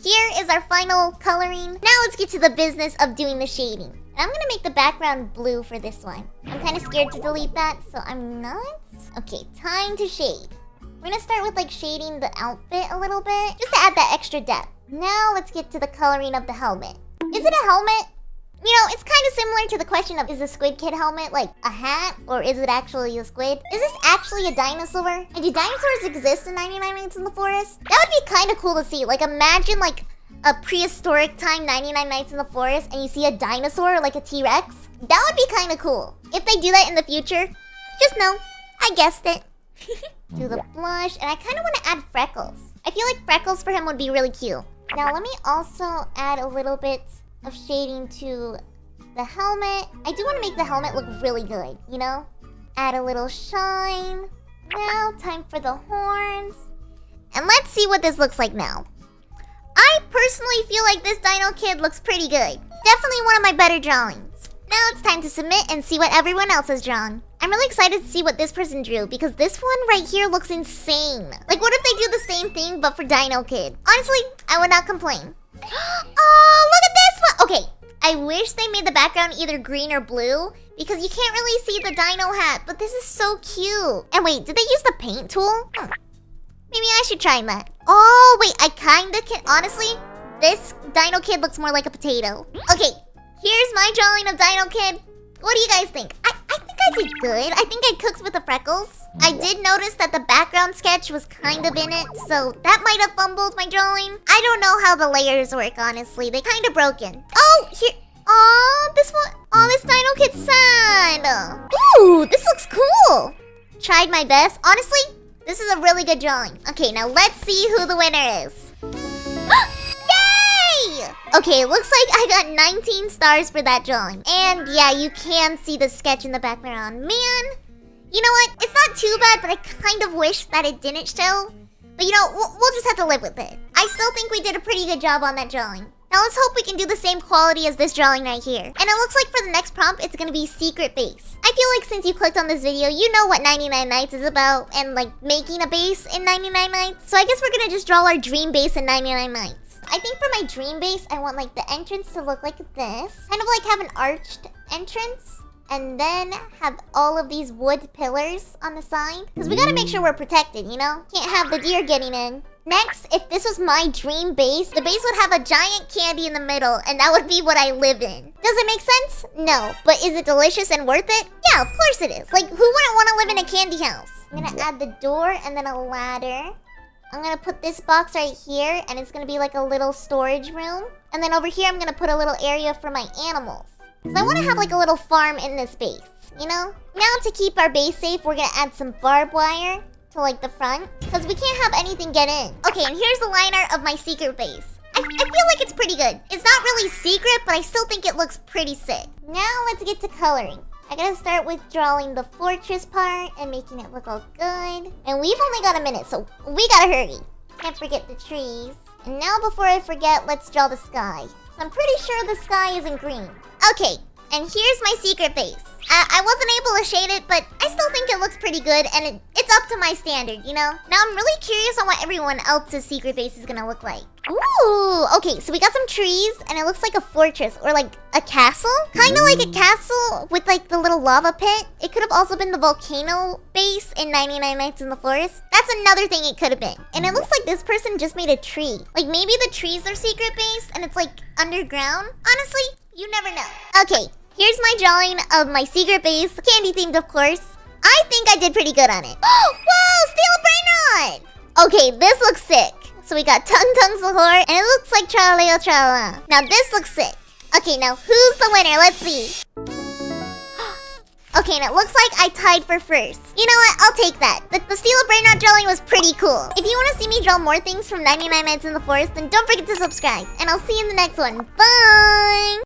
here is our final coloring. Now let's get to the business of doing the shading. And I'm gonna make the background blue for this one. I'm kind of scared to delete that, so I'm not. Okay, time to shade. We're gonna start with like shading the outfit a little bit, just to add that extra depth. Now let's get to the coloring of the helmet. Is it a helmet? You know, it's kind of similar to the question of, is the Squid Kid helmet like a hat, or is it actually a squid? Is this actually a dinosaur? And do dinosaurs exist in 99 Nights in the Forest? That would be kind of cool to see. Like imagine like a prehistoric time 99 Nights in the Forest and you see a dinosaur like a T-Rex. That would be kind of cool. If they do that in the future, just know, I guessed it. Do the blush, and I kind of want to add freckles. I feel like freckles for him would be really cute. Now let me also add a little bit of shading to the helmet. I do want to make the helmet look really good, you know? Add a little shine. Now, time for the horns. And let's see what this looks like now. I personally feel like this Dino Kid looks pretty good. Definitely one of my better drawings. Now it's time to submit and see what everyone else has drawn. I'm really excited to see what this person drew because this one right here looks insane. Like what if they do the same thing but for Dino Kid? Honestly, I would not complain. Oh, look at this one! Okay, I wish they made the background either green or blue because you can't really see the dino hat, but this is so cute. And wait, did they use the paint tool? Maybe I should try that. Oh, wait, I kinda can. Honestly, this Dino Kid looks more like a potato. Okay, here's my drawing of Dino Kid. What do you guys think? I think I did good. I think I cooked with the freckles. I did notice that the background sketch was kind of in it, so that might have fumbled my drawing. I don't know how the layers work, honestly. They kind of broken. Oh, here. Oh, this one. Oh, this Dino Kid's sad. Ooh, this looks cool. Tried my best. Honestly, this is a really good drawing. Okay, now let's see who the winner is. Yay! Okay, it looks like I got 19 stars for that drawing. And yeah, you can see the sketch in the background. Man, you know what? It's not too bad, but I kind of wish that it didn't show. But you know, we'll just have to live with it. I still think we did a pretty good job on that drawing. Now let's hope we can do the same quality as this drawing right here. And it looks like for the next prompt, it's gonna be secret base. I feel like since you clicked on this video, you know what 99 Nights is about and like making a base in 99 Nights. So I guess we're gonna just draw our dream base in 99 Nights. I think for my dream base, I want like the entrance to look like this. Kind of like have an arched entrance. And then have all of these wood pillars on the side. Because we gotta make sure we're protected, you know? Can't have the deer getting in. Next, if this was my dream base, the base would have a giant candy in the middle, and that would be what I live in. Does it make sense? No. But is it delicious and worth it? Yeah, of course it is. Like, who wouldn't want to live in a candy house? I'm gonna add the door and then a ladder. I'm gonna put this box right here, and it's gonna be like a little storage room. And then over here, I'm gonna put a little area for my animals. So I want to have like a little farm in this base, you know? Now to keep our base safe, we're gonna add some barbed wire to like the front, because we can't have anything get in. Okay, and here's the line art of my secret base. I feel like it's pretty good. It's not really secret, but I still think it looks pretty sick. Now let's get to coloring. I gotta start with drawing the fortress part and making it look all good. And we've only got a minute, so we gotta hurry. Can't forget the trees. And now before I forget, let's draw the sky. I'm pretty sure the sky isn't green. Okay, and here's my secret base. I wasn't able to shade it, but I still think it looks pretty good, and it's up to my standard, you know? Now I'm really curious on what everyone else's secret base is gonna look like. Ooh, okay, so we got some trees, and it looks like a fortress, or like a castle? Kinda like a castle with like the little lava pit. It could have also been the volcano base in 99 Nights in the Forest. That's another thing it could have been. And it looks like this person just made a tree. Like maybe the tree's their secret base, and it's like underground? Honestly, you never know. Okay. Here's my drawing of my secret base, candy themed of course. I think I did pretty good on it. Whoa, steel brain rod! Okay, this looks sick. So we got Tung Sahur, and it looks like Traleo Trala. Now this looks sick. Okay, now who's the winner? Let's see. Okay, and it looks like I tied for first. You know what? I'll take that. The steel brain rod drawing was pretty cool. If you want to see me draw more things from 99 Nights in the Forest, then don't forget to subscribe. And I'll see you in the next one. Bye!